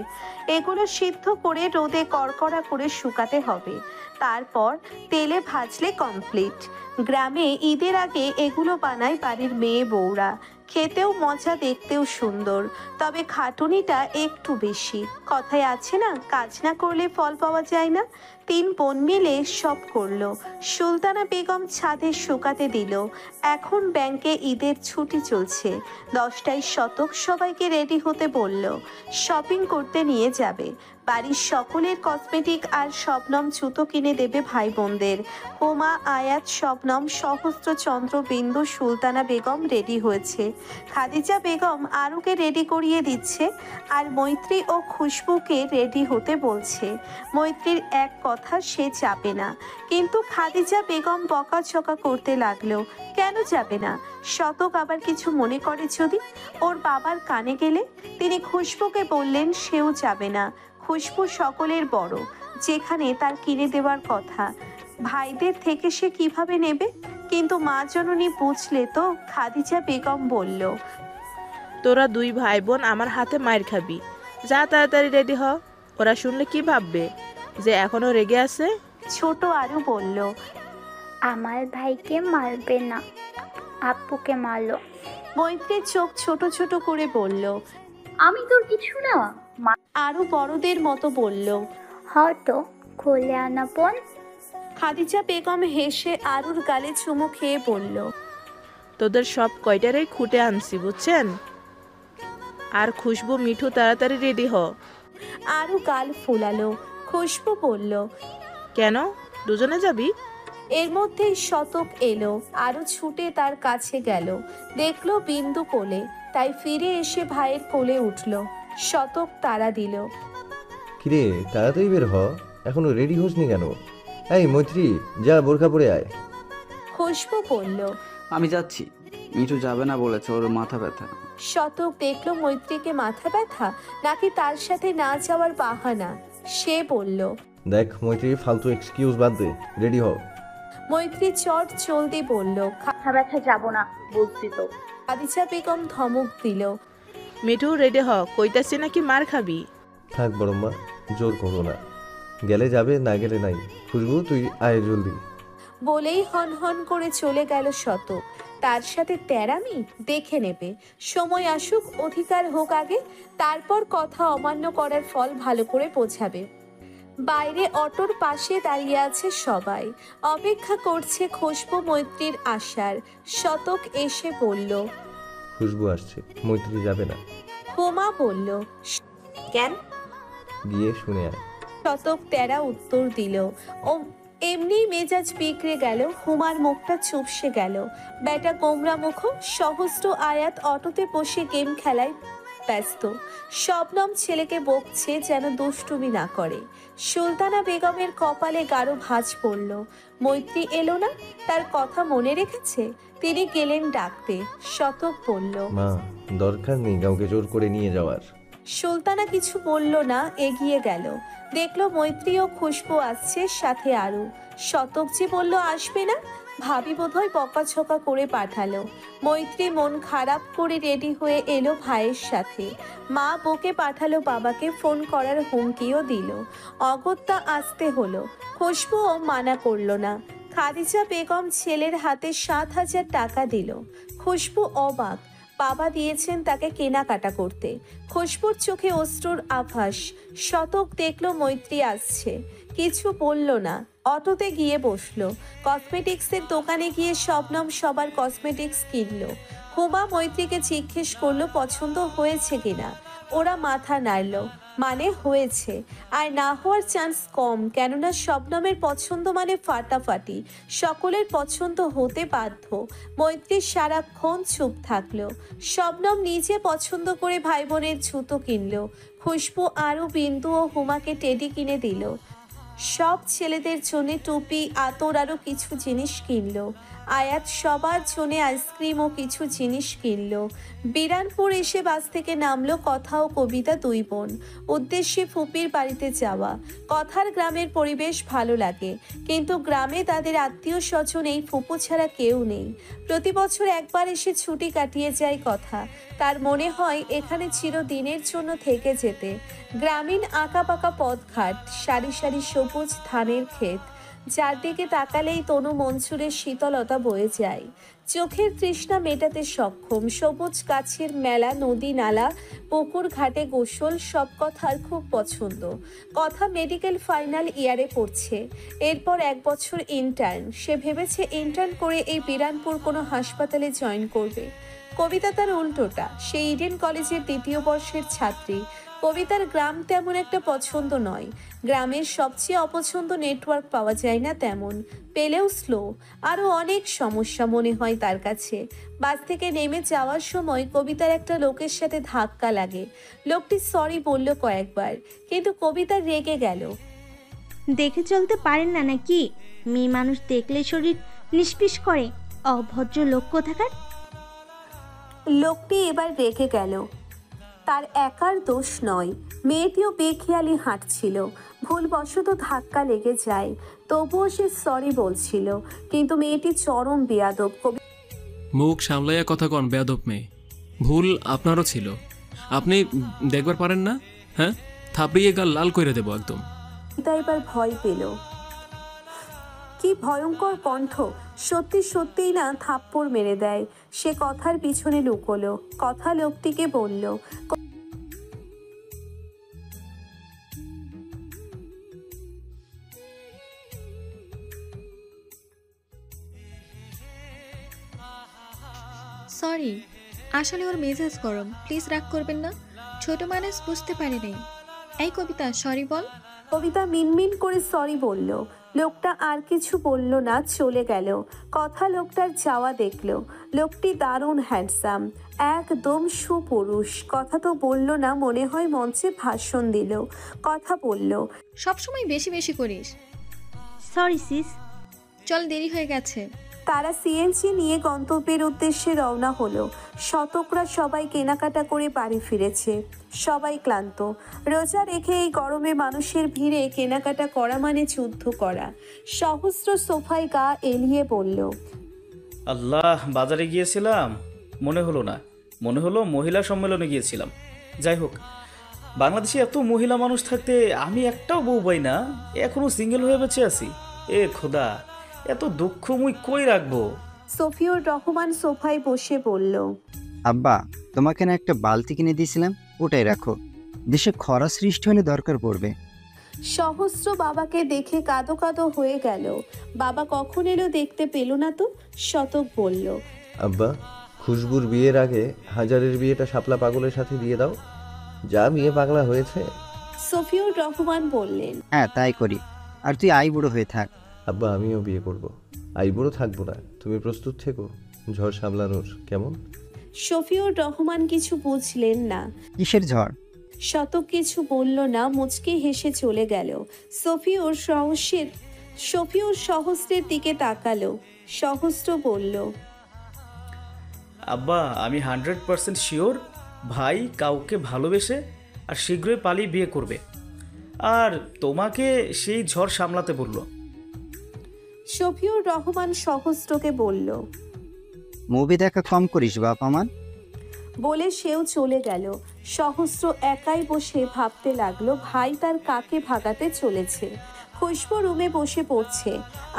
Speaker 1: এগুলো সিদ্ধ করে রোদে কড়কড়া করে শুকাতে হবে, তারপর তেলে ভাজলে কমপ্লিট। গ্রামে ঈদের আগে এগুলো বানায় বাড়ির মেয়ে বউরা। খেতেও মজা, দেখতেও সুন্দর, তবে খাটুনিটা একটু বেশি। কথায় আছে না, কাজ না করলে ফল পাওয়া যায় না। তিন বোন মিলে সব করলো। সুলতানা বেগম ছাদে শুকাতে দিল। এখন ব্যাংকে ঈদের ছুটি চলছে। 10টায় শতক সবাইকে রেডি হতে বলল, শপিং করতে নিয়ে যাবে। বাড়ির সকলের কসমেটিক আর শবনম জুতো কিনে দেবে ভাই বোনদের। হুমা, আয়াত, শবনম, সহস্র, চন্দ্র, বিন্দু, সুলতানা বেগম রেডি হয়েছে। খাদিজা বেগম আরুকে রেডি করিয়ে দিচ্ছে আর মৈত্রী ও খুশবুকে রেডি হতে বলছে। মৈত্রীর এক কথা, সে যাবে না, কিন্তু খাদিজা বেগম বকাঝকা করতে লাগলো, কেন যাবে না? শতক আবার কিছু মনে করে যদি? ওর বাবার কানে গেলে? তিনি খুশবুকে বললেন সেও যাবে না। খুশবু সকলের বড়, যেখানে তার কিনে দেওয়ার কথা, ভাইদের থেকে সে কিভাবে নেবে? কিন্তু মা জননী বুঝলে তো। খাদিজা বেগম বলল,
Speaker 14: তোরা দুই ভাই বোন আমার হাতে মায়ের খাবি, যা তাড়াতাড়ি রেডি হ। ওরা শুনলে কি ভাববে, যে এখনো রেগে আছে?
Speaker 1: ছোট আরু বলল,
Speaker 3: আমার ভাইকে মারবে না, আপুকে মারলো।
Speaker 1: মৈত্রীর চোখ ছোট ছোট করে বলল,
Speaker 3: আমি তোর কিছু না।
Speaker 1: আরু বড়দের মতো বলল,
Speaker 3: হয়তো খুলে আনা বোন।
Speaker 1: খাদিজা বেগম হেসে আরুর গালে চুমু খেয়ে বলল,
Speaker 14: তোদের সব কয়টারেই খুঁটে আনছি বুঝছেন। আর খুশবু, মিঠু তাড়াতাড়ি রেডি হ।
Speaker 1: আরু গাল ফুলালো। খুশবু বলল,
Speaker 14: কেন, দুজনে যাবি?
Speaker 1: এর মধ্যেই শতক এলো। আরু ছুটে তার কাছে গেল, দেখলো বিন্দু কোলে, তাই ফিরে এসে ভাইয়ের কোলে উঠল। শতক তাড়া দিল,
Speaker 2: কিরে তাড়াতাড়ি বের হ, এখনো রেডি হোসনি কেন? এই মৈত্রী, যা বোরখা পরে আয়।
Speaker 1: খুশবু বলল,
Speaker 4: আমি যাচ্ছি। মিঠু যাবে না বলেছে, ওর মাথা ব্যথা।
Speaker 1: শতক দেখলো মৈত্রীকে মাথা ব্যথা নাকি তার সাথে না যাওয়ার বাহানা। সে বলল,
Speaker 2: দেখ মৈত্রী, ফালতু এক্সকিউজ বাদ দে, রেডি হ।
Speaker 1: মৈত্রী চট জলদি বলল,
Speaker 3: মাথা ব্যথা যাবো না, বুঝছি তো।
Speaker 1: খাদিজা বেগম ধমক দিল,
Speaker 14: মিঠু রেডি হ, কইতাছি নাকি মার খাবি?
Speaker 2: থাক বড়ম্মা, জোর করো না, গেলে যাবে, না গেলে নাই। খুশবু, তুই আয় জলদি।
Speaker 1: বলেই হন হন করে চলে গেল শতক। তার সাথে তেরামি দেখে নেবে, সময় আসুক, অধিকার হোক আগে, তারপর কথা অমান্য করার ফল ভালো করে বোঝাবে। বাইরে অটোর পাশে দাঁড়িয়ে আছে সবাই, অপেক্ষা করছে খুশবু মৈত্রীর আসার। শতক এসে বলল,
Speaker 2: খুশবু আসছে, মৈত্রী যাবে না।
Speaker 1: হুমা বলল,
Speaker 13: কেন?
Speaker 2: গিয়ে শুনে আয়।
Speaker 1: শতক তেরা উত্তর দিল। ও এমনি মেজাজ বিগড়ে গেল। হুমার মুখটা চুপসে গেল। বেটা গোমরা মুখ। সহস্র আয়াত অটোতে বসে গেম খেলায় ব্যস্ত। শবনম ছেলেকে বকছে যেন দুষ্টুমি না করে। সুলতানা বেগমের কপালে গাঢ় ভাঁজ পড়ল। মৈত্রী এলো না, তার কথা মনে রেখেছে। তিনি গেলেন ডাকতে। শতক বলল,
Speaker 2: মা, দরকার নেই কাউকে জোর করে নিয়ে যাওয়ার।
Speaker 1: সুলতানা কিছু বলল না, এগিয়ে গেল। দেখলো মৈত্রী ও খুশবু আসছে, সাথে আরু। শতক যে বলল আসবে না, ভাবি বোধহয় বকাঝকা করে পাঠালো। মৈত্রী মন খারাপ করে রেডি হয়ে এলো ভাইয়ের সাথে। মা বকে পাঠালো, বাবাকে ফোন করার হুমকিও দিল। অগত্যা আসতে হলো। খুশবুও মানা করলো না। খাদিজা বেগম ছেলের হাতে 7,000 টাকা দিল। খুশবু অবাক, বাবা দিয়েছেন তাকে কেনাকাটা করতে। খুশবুর চোখে অশ্রুর আভাস। শতক দেখলো মৈত্রী আসছে, কিছু বলল না। অটোতে গিয়ে বসলো। কসমেটিক্সের দোকানে গিয়ে শবনম সবার কসমেটিক্স কিনলো। হুমা মৈত্রীকে জিজ্ঞেস করলো পছন্দ হয়েছে কিনা। ওরা মাথা নাড়ল, মানে হয়েছে। আর না হওয়ার চান্স কম, কেননা শবনমের পছন্দ মানে ফাটাফাটি। সকলের পছন্দ হতে বাধ্য। মৈত্রী সারাক্ষণ চুপ থাকলো। শবনম নিজে পছন্দ করে ভাই বোনের জুতো কিনলো। খুশবু আরও বিন্দু ও হুমাকে টেডি কিনে দিল। সব ছেলেদের জন্য টুপি, আতর আরও কিছু জিনিস কিনলো। আয়াত সবার জন্য আইসক্রিম ও কিছু জিনিস কিনলো। বিরানপুর এসে বাস থেকে নামলো কথা ও কবিতা দুই বোন। উদ্দেশ্যে ফুপির বাড়িতে যাওয়া। কথার গ্রামের পরিবেশ ভালো লাগে, কিন্তু গ্রামে তাদের আত্মীয় স্বজন এই ফুপু ছাড়া কেউ নেই। প্রতি বছর একবার এসে ছুটি কাটিয়ে যায় কথা। তার মনে হয় এখানে চিরদিনের জন্য থেকে যেতে। গ্রামীণ আঁকাবাঁকা পথঘাট, সারি সারি সবুজ ধানের ক্ষেত, যার দিকে তাকালেই তনু মনসুরের শীতলতা বয়ে যায়। চোখের তৃষ্ণা মেটাতে সক্ষম। সবুজ গাছের মেলা, নদী নালা, পুকুর ঘাটে গোসল, সব কথার খুব পছন্দ। কথা মেডিকেল ফাইনাল ইয়ারে পড়ছে, এরপর 1 বছর ইন্টার্ন। সে ভেবেছে ইন্টার্ন করে এই বিরানপুর কোনো হাসপাতালে জয়েন করবে। কবিতা তার উল্টোটা, সে ইডেন কলেজের 2য় বর্ষের ছাত্রী। কবিতার গ্রাম তেমন একটা পছন্দ নয়, গ্রামের সবচেয়ে অপছন্দ নেটওয়ার্ক পাওয়া যায় না তেমন, পেলেও স্লো, আরও অনেক সমস্যা মনে হয় তার কাছে। বাস থেকে নেমে যাওয়ার সময় কবিতার একটা লোকের সাথে ধাক্কা লাগে। লোকটি সরি বলল কয়েকবার, কিন্তু কবিতা রেগে গেল।
Speaker 16: দেখে চলতে পারেন না নাকি? মেয়ে মানুষ দেখলে শরীর নিষ্পিস করে, অভদ্র লোক কোথাকার।
Speaker 1: লোকটি এবার রেগে গেল। তার একার দোষ নয়, মেয়েটিও বেখেয়ালি হাঁটছিল, ভুলবশত ধাক্কা লেগে যায়। তবুও সে সরি বলছিল, কিন্তু মেয়েটি চরম বেয়াদব।
Speaker 7: মুখ সামলাইয়া কথা কন বেয়াদব মেয়ে। ভুল আপনারও ছিল, আপনি দেখবার পারেন না? হ্যাঁ, থাপড়িয়ে গাল লাল করে দেবো একদম।
Speaker 1: কবিতা এবার ভয় পেল। কি ভয়ঙ্কর কণ্ঠ! সত্যি সত্যিই না থাপ্পড় মেরে দেয়। সে কথার পিছনে লুকোলো। কথা লোকটিকে বলল,
Speaker 17: সরি, আসলে ওর মেজাজ গরম, প্লিজ রাগ করবেন না, ছোট মানুষ বুঝতে পারে নাই। এই কবিতা সরি বল।
Speaker 1: কবিতা মিনমিন করে সরি বলল। লোকটা আর কিছু বলল না, চলে গেল। কথা লোকটার যাওয়া দেখল। লোকটি দারুণ হ্যান্ডসাম, একদম সুপুরুষ। কথা তো বলল না, মনে হয় মঞ্চে ভাষণ দিল। কথা বলল,
Speaker 17: সবসময় বেশি বেশি করিস।
Speaker 16: সরি সিস,
Speaker 17: চল দেরি হয়ে গেছে।
Speaker 1: তারা সিএনজি নিয়ে গন্তব্যের উদ্দেশ্যে রওনা হলো। শতকরা সবাই কেনাকাটা করে বাড়ি ফিরেছে। সবাই ক্লান্ত। রোজা রেখে এই গরমে মানুষের ভিড়ে কেনাকাটা করা মানে যুদ্ধ করা। সহস্র সোফায় গা এলিয়ে বলল,
Speaker 10: আল্লাহ, বাজারে গিয়েছিলাম, মনে হলো না, মনে হলো মহিলা সম্মেলনে গিয়েছিলাম। যাই হোক, বাংলাদেশে এত মহিলা মানুষ থাকতে আমি একটাও বউ পাই না, এখনো সিঙ্গেল হয়ে বেঁচে আছি। এ খোদা, এত দুঃখ মুই কই রাখবো।
Speaker 1: সফিউর রহমান সোফায় বসে বলল,
Speaker 18: আব্বা, তোমাকে না একটা বালতি কিনে দিয়েছিলাম, ওটাই রাখো, দেশে খরা সৃষ্টি হলে দরকার পড়বে।
Speaker 1: সহস্র বাবাকে দেখে কাঁদো কাঁদো হয়ে গেল। বাবা কখন এলো দেখতে পেল না তো। শতক বলল,
Speaker 2: আব্বা, খুশবুর বিয়ের আগে হাজারের বিয়েটা শাপলা পাগলের সাথে দিয়ে দাও, যা বিয়ে পাগলা হয়েছে।
Speaker 1: সফিউর রহমান বললেন,
Speaker 18: হ্যাঁ তাই করি, আর তুই আই বুড়ো হয়ে থাক।
Speaker 2: আব্বা, আমিও বিয়ে করব, আইবুড়ো থাকবো না। তুমি প্রস্তুত থেকো ঝড় সামলানোর, কেমন?
Speaker 1: শফিউর রহমান কিছু বুঝলেন না।
Speaker 18: কিসের ঝড়?
Speaker 1: শতক কিছু বলল না, মুচকি হেসে চলে গেল। শফিউর সহস্রের দিকে তাকালো। সহস্র বলল,
Speaker 10: আব্বা, আমি 100% শিওর ভাই কাউকে ভালোবেসে আর শীঘ্রই পালিয়ে বিয়ে করবে, আর তোমাকে সেই ঝড় সামলাতে বলল।
Speaker 1: শফিউর রহমান সহস্রকে বলল,
Speaker 18: মুভি দেখা কম করিস বাপ আমার।
Speaker 1: বলে সেও চলে গেল। সহস্র একাই বসে ভাবতে লাগলো ভাই তার কাকে ভাগাতে চলেছে। খুশবু রুমে বসে পড়ছে,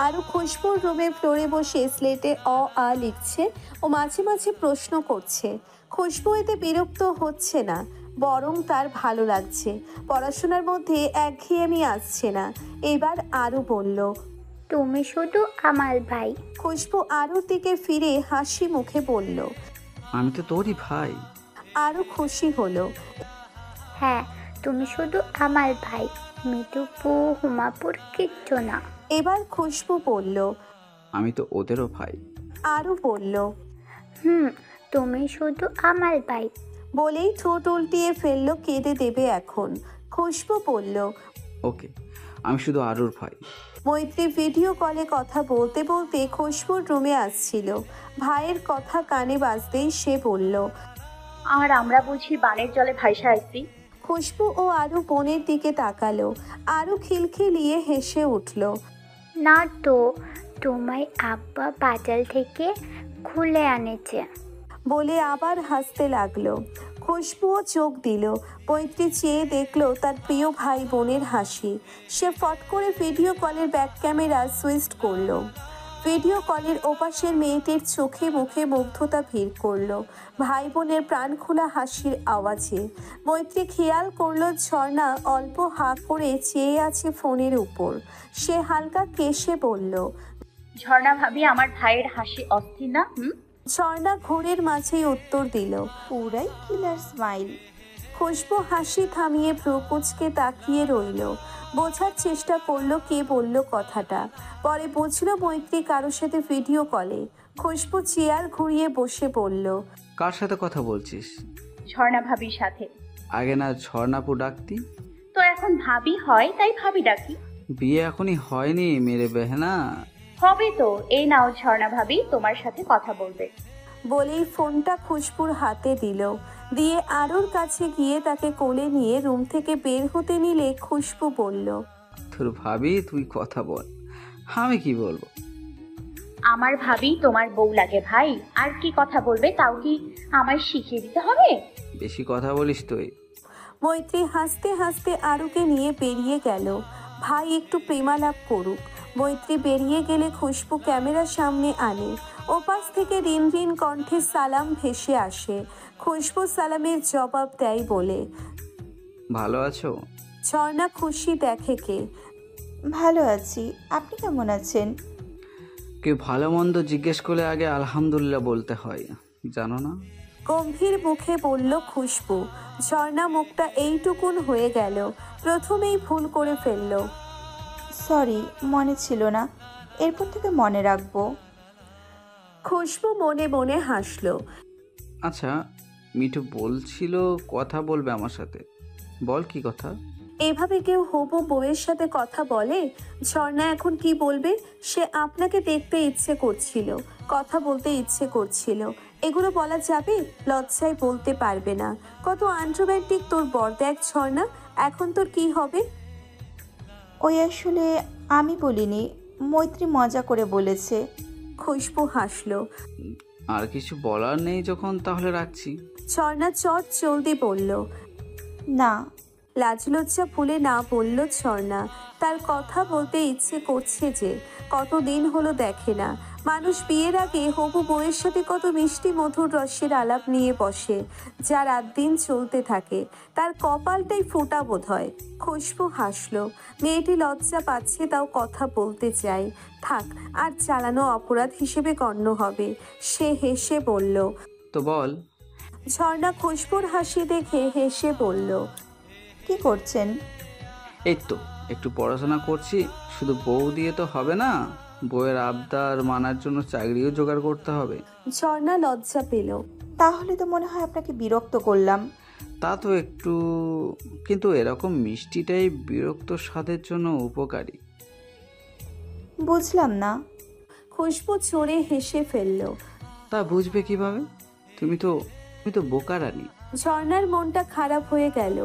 Speaker 1: আরও খুশবুর রুমে ফ্লোরে বসে স্লেটে অ আ লিখছে ও মাঝে মাঝে প্রশ্ন করছে। খুশবু এতে বিরক্ত হচ্ছে না, বরং তার ভালো লাগছে। পড়াশোনার মধ্যে একঘেয়েমি আসছে না। এবার আরও বলল,
Speaker 3: তুমি শুধু আমার ভাই।
Speaker 1: খুশবু আরুর দিকে ফিরে হাসি মুখে বলল,
Speaker 4: আমি তো তোরই ভাই।
Speaker 1: আরও খুশি হলো।
Speaker 3: হ্যাঁ, তুমি শুধু আমার ভাই, মিতুপু হুমাপুর কিচ্ছু না।
Speaker 1: এবার খুশবু বলল,
Speaker 4: আমি তো ওদেরও ভাই।
Speaker 1: আরও বলল,
Speaker 3: তুমি শুধু আমার ভাই।
Speaker 1: বলেই ঠোঁট উল্টিয়ে ফেললো, কেঁদে দেবে এখন। খুশবু বলল,
Speaker 4: ওকে, আমি শুধু আরুর ভাই।
Speaker 1: মৈত্রী ভিডিও কলে কথা বলতে বলতে খুশবুর রুমে আসছিল। ভাইয়ের কথা কানে বাজতেই সে বলল,
Speaker 3: আর আমরা বুঝি বানের জলে ভাইসা আছি।
Speaker 1: খুশবু ও আরু বোনের দিকে তাকালো। আরু খিলখিলিয়ে হেসে উঠল,
Speaker 3: না তো, তোমায় আব্বা বাজার থেকে খুলে আনেছে।
Speaker 1: বলে আবার হাসতে লাগলো। খুশবুও চোখ দিল। মৈত্রী চেয়ে দেখলো তার প্রিয় ভাই বোনের হাসি। সে ফট করে ভিডিও কলের ব্যাক ক্যামেরা সুইচ করলো। ভিডিও কলের ওপাশের মেয়েটির চোখে মুখে মুগ্ধতা ভিড় করলো ভাই বোনের প্রাণ খোলা হাসির আওয়াজে। মৈত্রী খেয়াল করলো ঝর্ণা অল্প হা করে চেয়ে আছে ফোনের উপর। সে হালকা কেশে বলল,
Speaker 3: ঝর্ণা ভাবি, আমার ভাইয়ের হাসি অস্থির না?
Speaker 1: ঝর্ণা ঘোরের মাঝেই উত্তর দিল,
Speaker 5: পুরাই কিলার স্মাইল।
Speaker 1: খুশবু হাসি থামিয়ে ভ্রু কুঁচকে তাকিয়ে রইল। বোঝার চেষ্টা করলো কে বলল কথাটা। পরে বুঝলো মৈত্রী কারোর সাথে ভিডিও কলে। খুশবু চেয়ার ঘুরিয়ে বসে বলল,
Speaker 4: কার সাথে কথা বলছিস?
Speaker 3: ঝর্ণা ভাবির সাথে।
Speaker 4: আগে না ঝর্ণাপু ডাকতি?
Speaker 3: তো এখন ভাবি হয় তাই ভাবি ডাকি।
Speaker 4: বিয়ে এখনই হয়নি মেরে বেহনা।
Speaker 3: হবে তো। এই নাও ঝর্ণা ভাবি, তোমার সাথে কথা বলবে।
Speaker 1: বলেই ফোনটা খুশবুর হাতে দিল। দিয়ে আরুর কাছে গিয়ে তাকে কোলে নিয়ে রুম থেকে বের হতে নিলে খুশবু বলল,
Speaker 4: তোর ভাবি তুই কথা বল, আমি কি বলবো?
Speaker 3: আমার ভাবি তোমার বউ লাগে ভাই, আর কি কথা বলবে তাও কি আমায় শিখিয়ে দিতে হবে?
Speaker 4: বেশি কথা বলিস তুই।
Speaker 1: মৈত্রী হাসতে হাসতে আরুকে নিয়ে বেরিয়ে গেল। ভাই একটু প্রেমালাপ করুক। মৈত্রী বেরিয়ে গেলে খুশবু ক্যামেরার সামনে আনে। ওপাশ থেকে রিন রিন কণ্ঠে সালাম ভেসে আসে। খুশবু সালামের জবাব দেয় বলে,
Speaker 4: ভালো আছো?
Speaker 1: ঝর্ণা খুশি দেখে কে।
Speaker 5: ভালো আছি, আপনি কেমন আছেন?
Speaker 4: কেউ ভালো মন্দ জিজ্ঞেস করলে আগে আলহামদুলিল্লাহ বলতে হয়, জানো না?
Speaker 1: গম্ভীর মুখে বলল খুশবু। ঝর্ণা মুখটা এইটুকুন হয়ে গেল। প্রথমেই ভুল করে ফেলল।
Speaker 5: সরি, মনে ছিল না, এরপর থেকে মনে রাখবো।
Speaker 1: খুশবু মনে মনে হাসলো।
Speaker 4: আচ্ছা, মিঠু বলছিল কথা বলবে আমার সাথে, বল কি কথা?
Speaker 1: এভাবে কেউ হবু বউয়ের সাথে কথা বলে? ঝর্ণা এখন কি বলবে? সে আপনাকে দেখতে ইচ্ছে করছিল, কথা বলতে ইচ্ছে করছিল, এগুলো বলা যাবে? লজ্জায় বলতে পারবে না। কত আনরোম্যান্টিক তোর বর দেখ ঝর্ণা। এখন তোর কি হবে?
Speaker 5: ওই আসলে আমি বলিনি, মৈত্রী মজা করে বলেছে।
Speaker 1: খুশবু হাসলো।
Speaker 4: আর কিছু বলার নেই যখন, তাহলে রাখছি।
Speaker 1: ঝর্ণা চট জলদি বলল,
Speaker 5: না।
Speaker 1: লাজ লজ্জা ভুলে না বলল ঝর্ণা। তার কথা বলতে ইচ্ছে করছে যে। কতদিন হলো দেখে না। মানুষ বিয়ের আগে হবু বউয়ের সাথে কত মিষ্টি মধুর রসের আলাপ নিয়ে বসে, যা রাত দিন চলতে থাকে। তার কপালটাই ফোটা বোধ হয়। খুশবু হাসলো। মেয়েটি লজ্জা পাচ্ছে, তাও কথা বলতে চায়। থাক, আর চালানো অপরাধ হিসেবে গণ্য হবে। সে হেসে বলল,
Speaker 4: তো বল।
Speaker 1: ঝর্ণা খুশবুর হাসি দেখে হেসে বলল,
Speaker 5: কি করছেন?
Speaker 4: এই তো একটু পড়াশোনা করছি। শুধু বউ দিয়ে তো হবে না, বউয়ের আবদার মানার জন্য চাকরিও জোগাড় করতে হবে।
Speaker 1: ঝর্ণা লজ্জা পেল।
Speaker 5: তাহলে তো মনে হয় আপনাকে বিরক্ত করলাম।
Speaker 4: তা তো একটু, কিন্তু এরকম মিষ্টিটাই বিরক্ত স্বাদের জন্য উপকারী।
Speaker 5: বুঝলাম না।
Speaker 1: খুশবু চড়ে হেসে ফেলল।
Speaker 4: তা বুঝবে কিভাবে? তুমি তো বোকা রানী।
Speaker 1: ঝর্ণার মনটা খারাপ হয়ে গেল।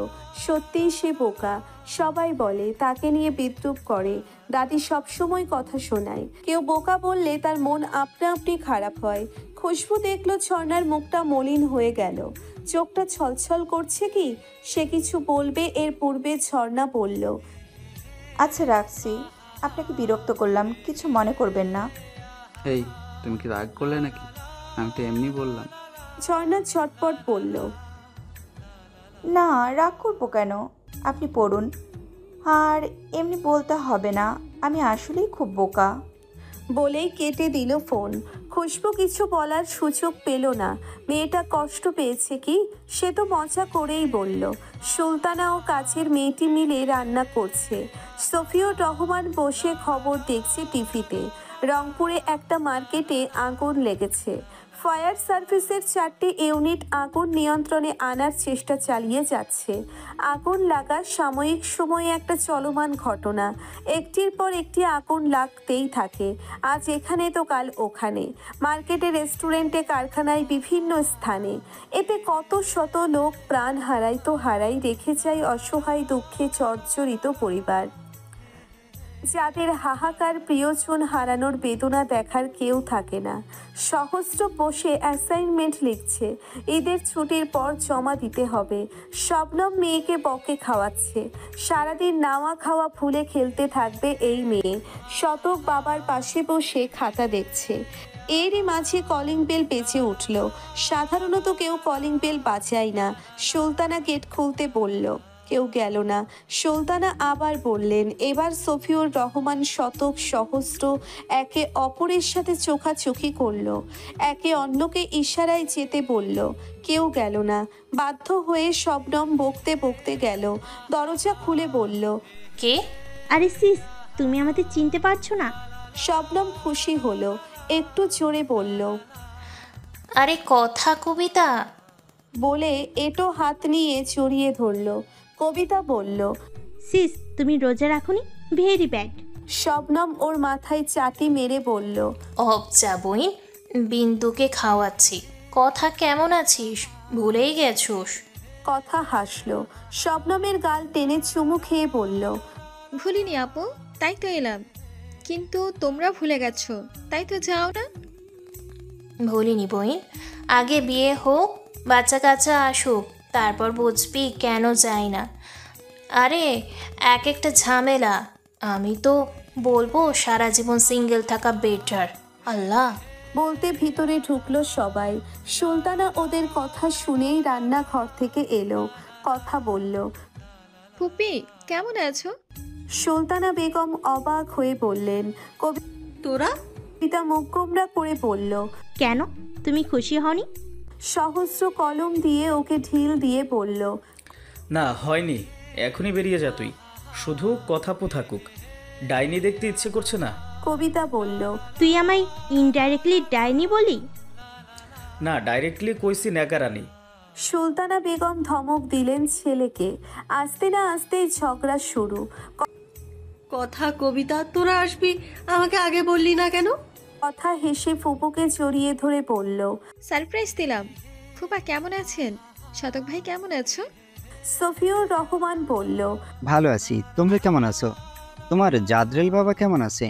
Speaker 1: সত্যিই সে বোকা। সবাই বলে, তাকে নিয়ে বিদ্রুপ করে। দাদি সবসময় কথা শোনায়, কেউ বোকা বললে তার মন আপনা আপনি খারাপ হয়। খুশবু দেখলো ঝর্ণার মুখটা মলিন হয়ে গেল। চোখটা ছলছল করছে কি? সে কিছু বলবে এর পূর্বে ঝর্ণা বলল,
Speaker 5: আচ্ছা রাখছি, আপনাকে বিরক্ত করলাম, কিছু মনে করবেন না।
Speaker 4: এই, তুমি কি রাগ করলে নাকি? আমি তো এমনি বললাম।
Speaker 1: ঝর্ণা ঝটপট বলল,
Speaker 5: না, রাগ করবো কেন? আপনি পড়ুন। আর এমনি বলতে হবে না, আমি আসলেই খুব বোকা।
Speaker 1: বলেই কেটে দিল ফোন। খুশবু কিছু বলার সুযোগ পেল না। মেয়েটা কষ্ট পেয়েছে কি? সে তো মজা করেই বলল। সুলতানা ও কাছের মেয়েটি মিলে রান্না করছে। সফিউর রহমান বসে খবর দেখছে টিভিতে। রংপুরে একটা মার্কেটে আগুন লেগেছে। ফায়ার সার্ভিসের 4টি ইউনিট আগুন নিয়ন্ত্রণে আনার চেষ্টা চালিয়ে যাচ্ছে। আগুন লাগা সাময়িক সময়ে একটা চলমান ঘটনা। একটির পর একটি আগুন লাগতেই থাকে। আজ এখানে তো কাল ওখানে, মার্কেটে, রেস্টুরেন্টে, কারখানায়, বিভিন্ন স্থানে। এতে কত শত লোক প্রাণ হারায় তো হারাই, রেখে যায় অসহায় দুঃখে জর্জরিত পরিবার। যাদের হাহাকার প্রিয়জন হারানোর বেদনা দেখার কেউ থাকে না। সহস্র বসে অ্যাসাইনমেন্ট লিখছে, ঈদের ছুটির পর জমা দিতে হবে। শবনম মেয়েকে বকে খাওয়াচ্ছে। সারাদিন নাওয়া খাওয়া ভুলে খেলতে থাকবে এই মেয়ে। শতক বাবার পাশে বসে খাতা দেখছে। এরই মাঝে কলিং বেল বেজে উঠল। সাধারণত কেউ কলিং বেল বাজায় না। সুলতানা গেট খুলতে বলল, কেউ গেল না। সুলতানা আবার বললেন। এবার সফিউর রহমান শতক সহস্র একে অপরের সাথে চোখাচোখি করলো। একে অন্যকে ইশারায় যেতে বলল, কেউ গেল না। বাধ্য হয়ে শবনম বকতে বকতে গেল। দরজা খুলে বলল,
Speaker 11: কে?
Speaker 16: আরে সিস, তুমি আমাদের চিনতে পারছো না?
Speaker 1: শবনম খুশি হলো, একটু জোরে বলল,
Speaker 11: আরে কথা কবিতা
Speaker 1: বলে এটো হাত নিয়ে জড়িয়ে ধরল। কবিতা বলল,
Speaker 16: সিস, তুমি রোজা রাখোনি? Very bad.
Speaker 1: শবনম ওর মাথায় চাটি মেরে বলল,
Speaker 11: অবজা বইন, বিন্দুকে খাওয়াচ্ছি। কথা কেমন আছিস? ভুলেই গেছোস।
Speaker 1: কথা হাসলো। শবনমের গাল টেনে চুমু খেয়ে বলল,
Speaker 17: ভুলিনি আপু, তাই তো এলাম। কিন্তু তোমরা ভুলে গেছো, তাই তো যাও না।
Speaker 11: ভুলিনি বইন, আগে বিয়ে হোক, বাচ্চা কাচ্চা আসুক, তারপর বুঝবি কেন যাই না। আরে এক একটা ঝামেলা। আমি তো বলবো সারা জীবন সিঙ্গেল থাকা বেটার। আল্লাহ
Speaker 1: বলতে ভিতরে ঢুকলো সবাই। সুলতানা ওদের কথা শুনেই রান্নাঘর থেকে এলো। কথা বলল,
Speaker 17: ফুপি কেমন আছো?
Speaker 1: সুলতানা বেগম অবাক হয়ে বললেন।
Speaker 13: তোরা?
Speaker 1: কবিতা মুখ গোমরা করে বলল,
Speaker 16: কেন, তুমি খুশি হওনি?
Speaker 1: সহস্র কলম দিয়ে ওকে ঢিল দিয়ে বলল,
Speaker 10: না হয়নি, এখনই বেরিয়ে যা তুই। শুধু কথা থাকুক, ডাইনি দেখতে ইচ্ছে করছে না।
Speaker 1: কবিতা বলল,
Speaker 16: তুই আমায় ইনডাইরেক্টলি ডাইনি বলি?
Speaker 10: না, ডাইরেক্টলি কইছি ন্যাকারানি।
Speaker 1: সুলতানা বেগম ধমক দিলেন ছেলেকে। আসতে না আসতেই ঝগড়া শুরু।
Speaker 13: কথা কবিতা, তোরা আসবি, আমাকে আগে বললি না কেন?
Speaker 1: কথা হেসে ফুপুকে জড়িয়ে ধরে বলল,
Speaker 17: সারপ্রাইজ দিলাম। ফুপা কেমন আছেন? শতক ভাই কেমন আছো?
Speaker 1: সফিউর রহমান বলল,
Speaker 18: ভালো আছি, তোমরা কেমন আছো? তোমার জাদরেল বাবা কেমন আছে?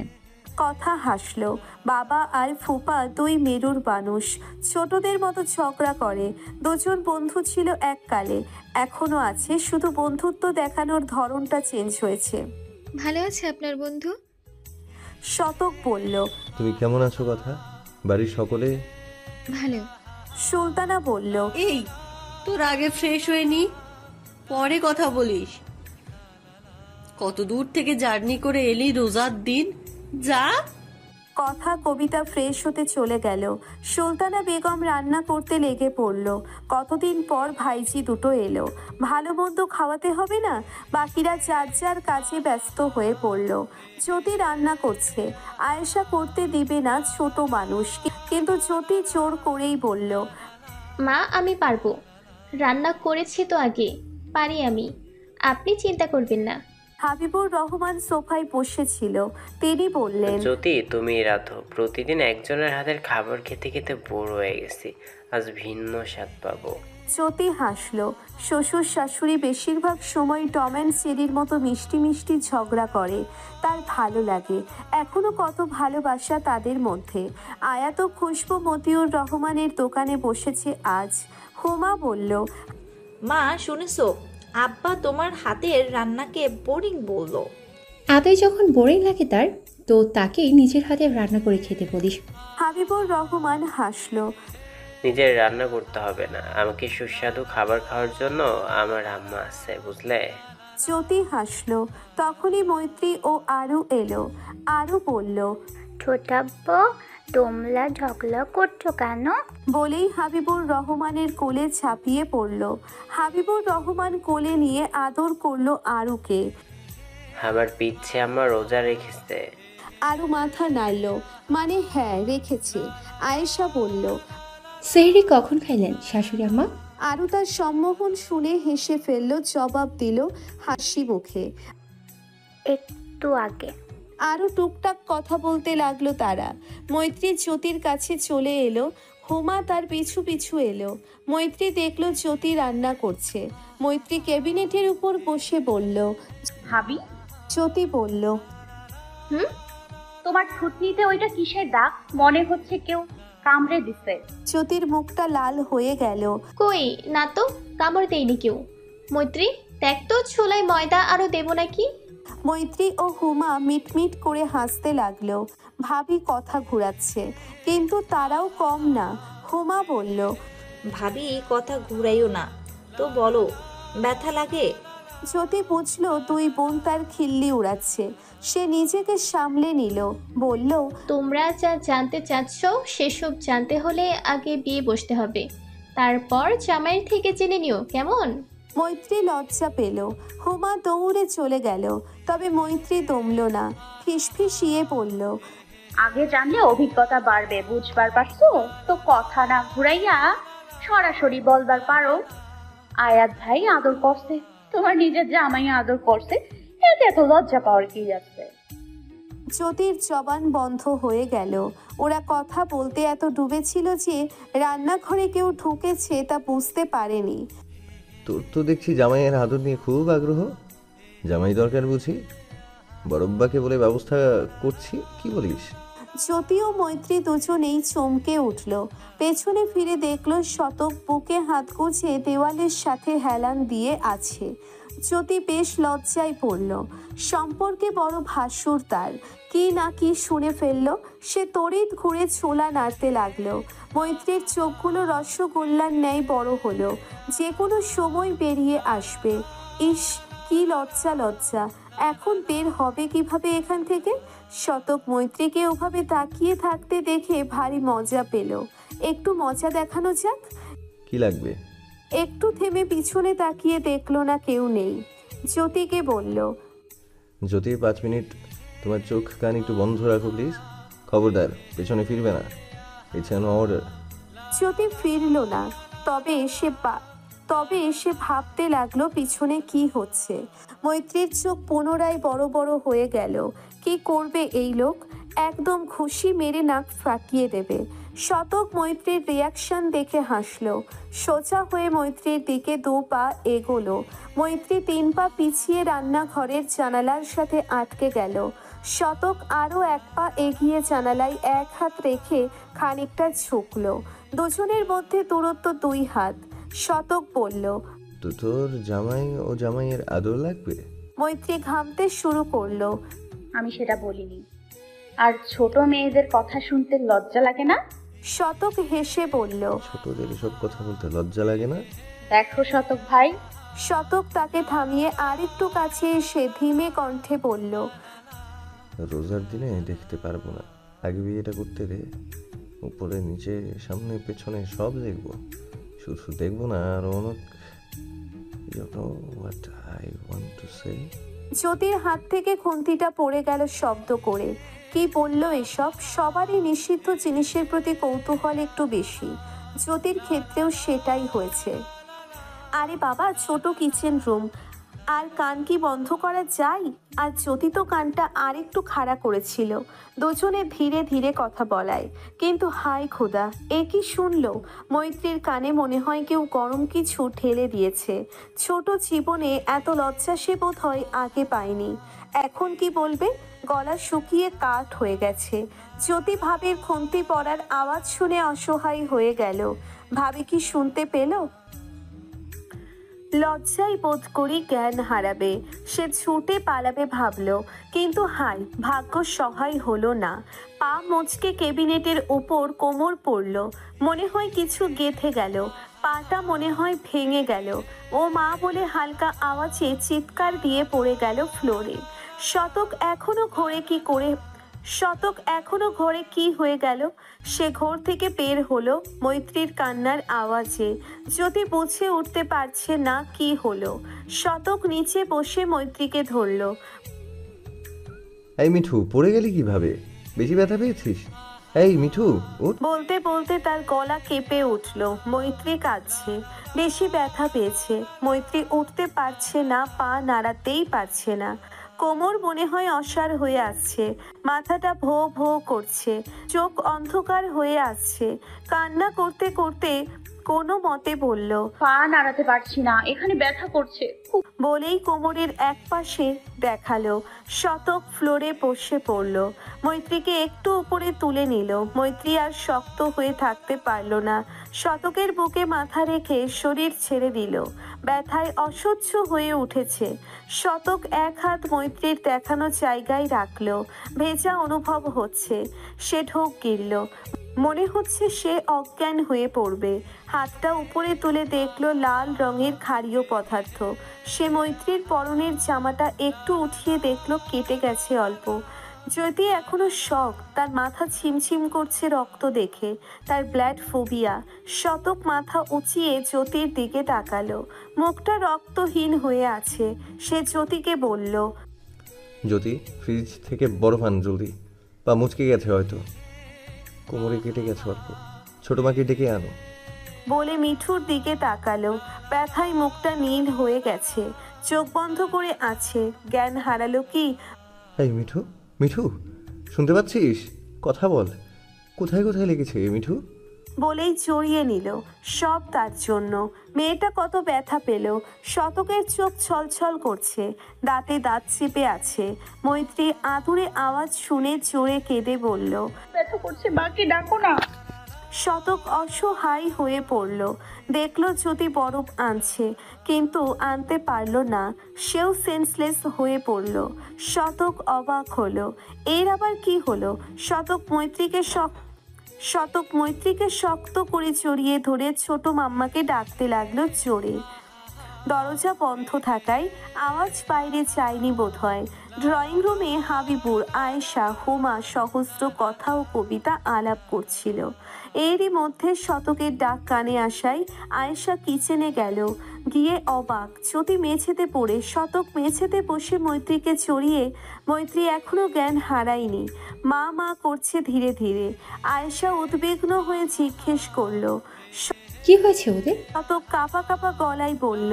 Speaker 1: কথা হাসলো। বাবা আর ফুপা দুই মেরুর মানুষ। ছোটদের মতো ঝগড়া করে। দুজন বন্ধু ছিল এককালে, এখনো আছে, শুধু বন্ধুত্ব দেখানোর ধরনটা চেঞ্জ হয়েছে।
Speaker 17: ভালো আছে আপনার বন্ধু?
Speaker 1: শতক বলল,
Speaker 2: তুমি কেমন আছো? কথা বাড়ির সকলে
Speaker 17: ভালো।
Speaker 1: সুলতানা বলল,
Speaker 13: এই তোর আগে ফ্রেশ হয়ে নি, পরে কথা বলিস। কত দূর থেকে জার্নি করে এলি রোজার দিন, যা।
Speaker 1: কথা কবিতা ফ্রেশ হতে চলে গেল। সুলতানা বেগম রান্না করতে লেগে পড়ল। কতদিন পর ভাইজি দুটো এলো, ভালো মন্দ খাওয়াতে হবে না। বাকিরা যার যার কাজে ব্যস্ত হয়ে পড়ল। জ্যোতি রান্না করছে, আয়েশা করতে দিবে না, ছোট মানুষ। কিন্তু জ্যোতি জোর করেই বলল,
Speaker 19: মা আমি পারবো, রান্না করেছি তো আগে, পারি আমি, আপনি চিন্তা করবেন না।
Speaker 1: হাবিবুর রহমান সোফায় বসেছিল। তিনি বললেন,
Speaker 20: জ্যোতি তুমি রাধো, প্রতিদিন একজনের হাতের খাবার খেতে খেতে বোর হয়ে গেছি, আজ ভিন্ন স্বাদ পাবো।
Speaker 1: জ্যোতি হাসলো। শ্বশুর শাশুড়ি বেশিরভাগ সময় টম অ্যান্ড জেরির মতো মিষ্টি মিষ্টি ঝগড়া করে। তার ভালো লাগে। এখনো কত ভালোবাসা তাদের মধ্যে। আয়াত ও খুশবু মতিউর রহমানের দোকানে বসেছে আজ। হুমা বলল,
Speaker 21: মা শুনেছো, আব্বা তোমার হাতের রান্নাকে বোরিং বললো।
Speaker 15: আদায় যখন বোরিং লাগে তার, তো তাকেই নিজের হাতে রান্না করে খেতে বলিস।
Speaker 1: হাবিবুর রহমান হাসলো।
Speaker 20: নিজের রান্না করতে হবে না, আমাকে সুস্বাদু খাবার খাওয়ার জন্য আমার আম্মা আছে, বুঝলে?
Speaker 1: জ্যোতি হাসলো। তখনই মৈত্রী ও আরু এলো। আরু বলল,
Speaker 22: ছোটাব্বু তোমরা ঝগড়া করছো কেন?
Speaker 1: বলেই হাবিবুর রহমানের কোলে ঝাঁপিয়ে পড়ল। হাবিবুর রহমান কোলে নিয়ে আদর করলো আরুকে।
Speaker 20: আমার পিচ্ছে আম্মা রোজা রেখেছে।
Speaker 1: আরু মাথা নাড়ল, মানে হ্যাঁ রেখেছে। আয়েশা বলল,
Speaker 15: সেহরি কখন খাইলেন শাশুড়ি আম্মা?
Speaker 1: আরু তার সম্মোহন শুনে হেসে ফেলল, জবাব দিল হাসি মুখে,
Speaker 22: একটু আগে।
Speaker 1: আরও টুকটাক কথা বলতে লাগলো তারা। মৈত্রী জ্যোতির কাছে চলে এলো। হুমা তার পিছু পিছু এলো। মৈত্রী দেখলো জ্যোতি রান্না করছে। মৈত্রী ক্যাবিনেটের উপর বসে বলল,
Speaker 3: ভাবি?
Speaker 1: জ্যোতি বলল,
Speaker 3: হুম, তোমার থুতনিতে ওইটা কিসের দাগ? মনে হচ্ছে কেউ কামড়ে দিছে।
Speaker 1: জ্যোতির মুখটা লাল হয়ে গেল।
Speaker 19: কই না তো, কামড় দেয়নি কেউ। মৈত্রী, দেখ তো ছোলায় ময়দা আরো দেবো নাকি?
Speaker 1: মৈত্রী ও হুমা মিটমিট করে হাসতে লাগলো। ভাবি কথা ঘুরাচ্ছে, কিন্তু তারাও কম না। হুমা বলল,
Speaker 21: ভাবি কথা ঘুরাইও না তো, বলো ব্যথা লাগে?
Speaker 1: জ্যোতি বুঝলো দুই বোন তার খিল্লি উড়াচ্ছে। সে নিজেকে সামলে নিল, বলল,
Speaker 19: তোমরা যা জানতে চাচ্ছ সেসব জানতে হলে আগে বিয়ে বসতে হবে, তারপর জামাইয়ের থেকে জেনে নিও, কেমন?
Speaker 1: মৈত্রী লজ্জা পেল। হুমা দৌড়ে চলে গেল, তবে মৈত্রী দমল না। ফিসফিসিয়ে বলল,
Speaker 3: আগে জানলে অভিজ্ঞতা বাড়বে, বুঝবার পারছো তো? কথা না ঘুরাইয়া সরাসরি বলবার পারো। আয়াত ভাই আদর করছে, তোমার নিজের জামাই আদর করছে, এতে এত লজ্জা পাওয়ার কি আছে?
Speaker 1: জ্যোতির জবান বন্ধ হয়ে গেল। ওরা কথা বলতে এত ডুবেছিল যে রান্নাঘরে কেউ ঢুকেছে তা বুঝতে পারেনি।
Speaker 2: তোর তো দেখছি জামাইয়ের আদর নিয়ে খুব আগ্রহ। জামাই দরকার বুঝি? বড়ব্বাকে বলে ব্যবস্থা করছি, কি বলিস?
Speaker 1: জ্যোতি ও মৈত্রী দুজনেই চমকে উঠল। পেছনে ফিরে দেখল শতক বুকে হাত গুজে দেওয়ালের সাথে হেলান দিয়ে আছে। জ্যোতি বেশ লজ্জায় পড়ল। সম্পর্কে বড় ভাসুর তার, কি না কি শুনে ফেলল। সে তড়িৎ ঘুরে ছোলা নাড়তে লাগলো। মৈত্রীর চোখগুলো রসগোল্লার ন্যায় বড় হলো, যে কোনো সময় বেরিয়ে আসবে। ইস, কি লজ্জা লজ্জা! এখন বের হবে কিভাবে এখান থেকে? শতক মৈত্রীকে ওভাবে তাকিয়ে থাকতে দেখে ভারী মজা পেল। একটু মজা দেখানো যাক।
Speaker 2: কি লাগবে?
Speaker 1: একটু থেমে পিছনে তাকিয়ে দেখলো না কেউ নেই। জ্যোতিকে বলল,
Speaker 2: জ্যোতি 5 মিনিট তোমার চোখ কান একটু বন্ধ রাখো প্লিজ। খবরদার পেছনে ফিরবে না, পেছনে অর্ডার।
Speaker 1: জ্যোতি ফিরল না, তবে সে ভাবতে লাগলো পিছনে কি হচ্ছে। মৈত্রীর চোখ পুনরায় বড় বড় হয়ে গেল। কি করবে এই লোক? একদম খুশি মেরে নাক ফাটিয়ে দেবে। শতক মৈত্রীর রিয়াকশন দেখে হাসলো। সোজা হয়ে মৈত্রীর দিকে 2 পা এগোলো। মৈত্রী 3 পা পিছিয়ে রান্নাঘরের জানালার সাথে আটকে গেল। শতক আরও 1 পা এগিয়ে জানালায় 1 হাত রেখে খানিকটা ঝুঁকলো। দুজনের মধ্যে দূরত্ব 2 হাত। শতক বলল,
Speaker 2: তো তোর জামাই ও জামাইয়ের আদর লাগবে?
Speaker 1: মৈত্রী ঘামতে শুরু করলো।
Speaker 3: আমি সেটা বলিনি। আর ছোট মেয়েদের কথা শুনতে লজ্জা লাগে না?
Speaker 1: শতক হেসে বলল,
Speaker 2: ছোটদের এসব কথা বলতে লজ্জা লাগে না?
Speaker 3: দেখো শতক ভাই।
Speaker 1: শতক তাকে থামিয়ে আরেকটু কাছে এসে ধীমে কণ্ঠে বলল,
Speaker 2: রোজার দিনে দেখতে পারবো না, আগে বিয়েটা করতে দে। উপরে নিচে সামনে পেছনে সব দেখবো, শুধু দেখবো না আর অনেক। You know what I want to say?
Speaker 1: জ্যোতির হাত থেকে খুন্তিটা পড়ে গেল শব্দ করে। কি বলল এসব? সবারই নিষিদ্ধ জিনিসের প্রতি কৌতূহল একটু বেশি। জ্যোতির ক্ষেত্রেও সেটাই হয়েছে। আরে বাবা, ছোট কিচেন রুম, আর কান কি বন্ধ করা যায়? আর জ্যোতি তো কানটা আর একটু খাড়া করেছিল দুজনে ধীরে ধীরে কথা বলায়। কিন্তু হায় খোদা, এ কি শুনলো? মৈত্রীর কানে মনে হয় কেউ গরম কিছু ঢেলে দিয়েছে। ছোট জীবনে এত লজ্জা সে বোধ হয় আগে পায়নি। এখন কি বলবে? গলা শুকিয়ে কাঠ হয়ে গেছে। জ্যোতি ভাবির খুন্তি পড়ার আওয়াজ শুনে অসহায় হয়ে গেল। ভাবি কি শুনতে পেল? লজ্জায় বোধ করি জ্ঞান হারাবে। সে ছুটে পালাবে ভাবলো, কিন্তু হায়, ভাগ্য সহায় হলো না। পা মুচকে কেবিনেটের উপর কোমর পড়ল। মনে হয় কিছু গেঁথে গেল। পাটা মনে হয় ভেঙে গেল। ও মা বলে হালকা আওয়াজে চিৎকার দিয়ে পড়ে গেল ফ্লোরে। শতক এখনো ঘরে কি হয়ে গেল? সে ঘর থেকে বের হলো মৈত্রীর কান্নার আওয়াজে। যদি বুঝে উঠতে পারছে না কি হলো। শতক নিচে বসে মৈত্রীকে ধরল।
Speaker 2: এই মিঠু, পড়ে গেলি কিভাবে? বেশি ব্যথা পেয়েছিস? এই মিঠু, উঠ।
Speaker 1: বলতে বলতে তার গলা কেঁপে উঠল। মৈত্রী কাঁদছে, বেশি ব্যথা পেয়েছে। মৈত্রী উঠতে পারছে না, পা নাড়াতেই পারছে না। কোমর মনে হয় অসাড় হয়ে আসছে। মাথাটা ভো ভো করছে। চোখ অন্ধকার হয়ে আসছে। কান্না করতে করতে কোনো মতে বলল,
Speaker 3: পা নাড়াতে পারছি না, এখানে ব্যথা করছে খুব।
Speaker 1: বলেই কোমরের এক পাশে দেখালো। শতক ফ্লোরে বসে পড়ল। মৈত্রীকে একটু উপরে তুলে নিল। মৈত্রী আর শক্ত হয়ে থাকতে পারল না। শতকের বুকে মাথা রেখে শরীর ছেড়ে দিল। ব্যথায় অসহ্য হয়ে উঠেছে। শতক এক হাত মৈত্রীর দেখানো জায়গায় রাখলো। ভেজা অনুভব হচ্ছে। সে ঢোক গিলল। মনে হচ্ছে সে অজ্ঞান হয়ে পড়বে। হাতটা উপরে তুলে দেখলো লাল রঙের ক্ষারীয় পদার্থ। সে মৈত্রীর পরনের জামাটা একটু উঠিয়ে দেখলো কেটে গেছে অল্প। যদি এখনো শক, তার মাথা ছিমছিম করছে রক্ত দেখে। তার ব্লাড ফোবিয়া। শতক মাথা উঁচিয়ে জ্যোতির দিকে তাকালো। মুখটা রক্তহীন হয়ে আছে। সে জ্যোতিকে বলল,
Speaker 2: জ্যোতি, ফ্রিজ থেকে বরফ আন জলদি। পা মুচকে গেছে হয়তো, কোমরে কেটে গেছে অল্প। ছোট মাকে ডেকে আনো।
Speaker 1: বলে মিঠুর দিকে তাকালো। ব্যথায় মুখটা নীল হয়ে গেছে। চোখ বন্ধ করে আছে। জ্ঞান হারালো কি?
Speaker 2: এই মিঠু, মিঠু, শুনতে পাচ্ছিস? কথা বল। কোথায় কোথায় লেগেছে মিঠু?
Speaker 1: বলেই জড়িয়ে নিল। সব তার জন্য। মেয়েটা কত ব্যথা পেল। শতকের চোখ ছলছল করছে। দাঁতে দাঁত চেপে আছে। মৈত্রী আদুরে আওয়াজ শুনে জোরে কেঁদে বলল,
Speaker 3: ব্যথা করছে, বাকি ডাকো না।
Speaker 1: শতক অসহায় হয়ে পড়ল। দেখলো যদি বরফ আনছে, কিন্তু আনতে পারল না। সেও সেন্সলেস হয়ে পড়ল। শতক অবাক হলো। এর আবার কি হলো? শতক মৈত্রীকে শক্ত করে জড়িয়ে ধরে ছোট মাম্মাকে ডাকতে লাগলো জোরে। দরজা বন্ধ থাকায় আওয়াজ বাইরে যায়নি বোধহয়। ড্রয়িং রুমে হাবিবুর, আয়েশা, হুমা সহস্র কথা ও কবিতা আলাপ করছিল। এরই মধ্যে শতকের ডাক কানে আসায় আয়েশা কিচেনে গেল। গিয়ে অবাক, জ্যোতি মেঝেতে পড়ে। শতক মেঝেতে বসে মৈত্রীকে চড়িয়ে। মৈত্রী এখনো জ্ঞান হারায়নি। মা মা করছে ধীরে ধীরে। আয়েশা উদ্বিগ্ন হয়ে জিজ্ঞেস করলো,
Speaker 15: কি হয়েছে ওদের?
Speaker 1: শতক কাঁপা কাঁপা গলায় বলল,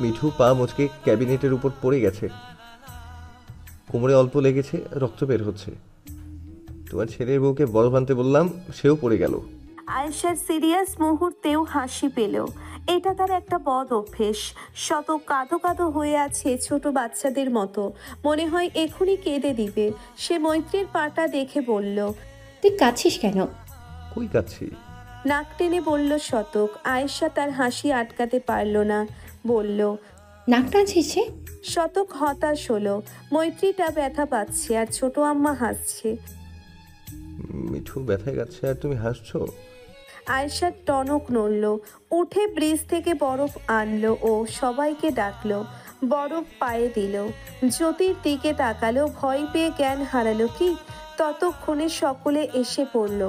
Speaker 2: মিঠু পা মুচকে ক্যাবিনেটের উপর পড়ে গেছে। কোমরে অল্প লেগেছে, রক্ত বের হচ্ছে। তোমার ছেলের বউকে বরফ আনতে বললাম, সেও পড়ে গেল।
Speaker 1: আয়েশার সিরিয়াস মুহূর্তেও হাসি পেল। এটা তার একটা বদ অভ্যেস। শতক কাঁদো কাঁদো হয়ে আছে ছোট বাচ্চাদের মতো। মনে হয় এখনই কেঁদে দিবে। সে মৈত্রীর পাটা দেখে বলল,
Speaker 15: তুই কাঁদছিস কেন?
Speaker 2: কই কাচ্ছি?
Speaker 1: নাক টেনে বলল শতক। আয়েশা তার হাসি আটকাতে পারল না। বলল,
Speaker 15: নাক টানছিস যে?
Speaker 1: শতক হতাশ হলো। মৈত্রীটা ব্যথা পাচ্ছে আর ছোট আম্মা হাসছে।
Speaker 2: মিঠু ব্যথায় যাচ্ছে আর তুমি হাসছো?
Speaker 1: আয়েশার টনক নড়ল। উঠে ব্রিজ থেকে বরফ আনলো ও সবাইকে ডাকলো। বরফ পায়ে দিল। জ্যোতির দিকে তাকালো। ভয় পেয়ে জ্ঞান হারালো কি? ততক্ষণে সকলে এসে পড়ল।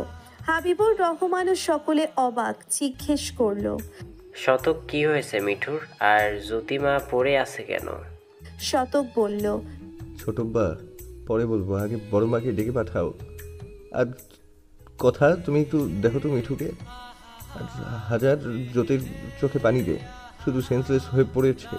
Speaker 1: হাবিবুর রহমানও সকলে অবাক। জিজ্ঞেস করলো,
Speaker 20: শতক কি হয়েছে মিঠুর? আর জ্যোতিমা পড়ে আছে কেন?
Speaker 1: শতক বলল,
Speaker 2: ছোটব্বা, পরে বলবো, আগে বড় মাকে ডেকে পাঠাও। আর কথা, তুমি একটু দেখো তো মিঠুকে। আর হাজার জ্যোতির চোখে পানি দে, শুধু সেন্সলেস হয়ে পড়েছে।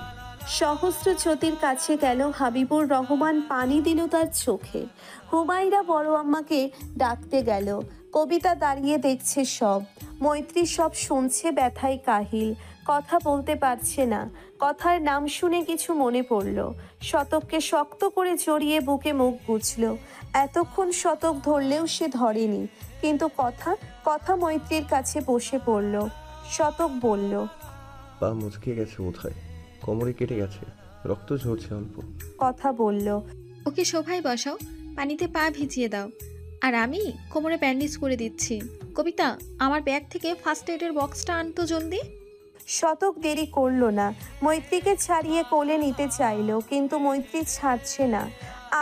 Speaker 1: সহস্র জ্যোতির কাছে গেল। হাবিবুর রহমান পানি দিল তার চোখে। হুমায়রা বড় আম্মাকে ডাকতে গেল। কবিতা দাঁড়িয়ে দেখছে সব। মৈত্রী সব শুনছে, ব্যথায় কাহিল। কথা বলতে পারছে না। কথার নাম শুনে কিছু মনে পড়ল। শতককে শক্ত করে জড়িয়ে বুকে মুখ গুজল। এতক্ষণ শতক ধরলেও সে ধরেনি। কিন্তু কথা মৈত্রীর কাছে বসে পড়ল। শতক বলল,
Speaker 2: পা মুচকে গেছে বোধহয়, কোমরে কেটে গেছে, রক্ত ঝরছে অল্প।
Speaker 1: কথা বলল,
Speaker 17: ওকে শোভায় বসাও, পানিতে পা ভিজিয়ে দাও, আর আমি কোমরে ব্যান্ডেজ করে দিচ্ছি। কবিতা, আমার ব্যাগ থেকে ফার্স্ট এডের বক্সটা আনতো জলদি।
Speaker 1: শতক দেরি করলো না। মৈত্রীকে ছাড়িয়ে কোলে নিতে চাইলো, কিন্তু মৈত্রী ছাড়ছে না।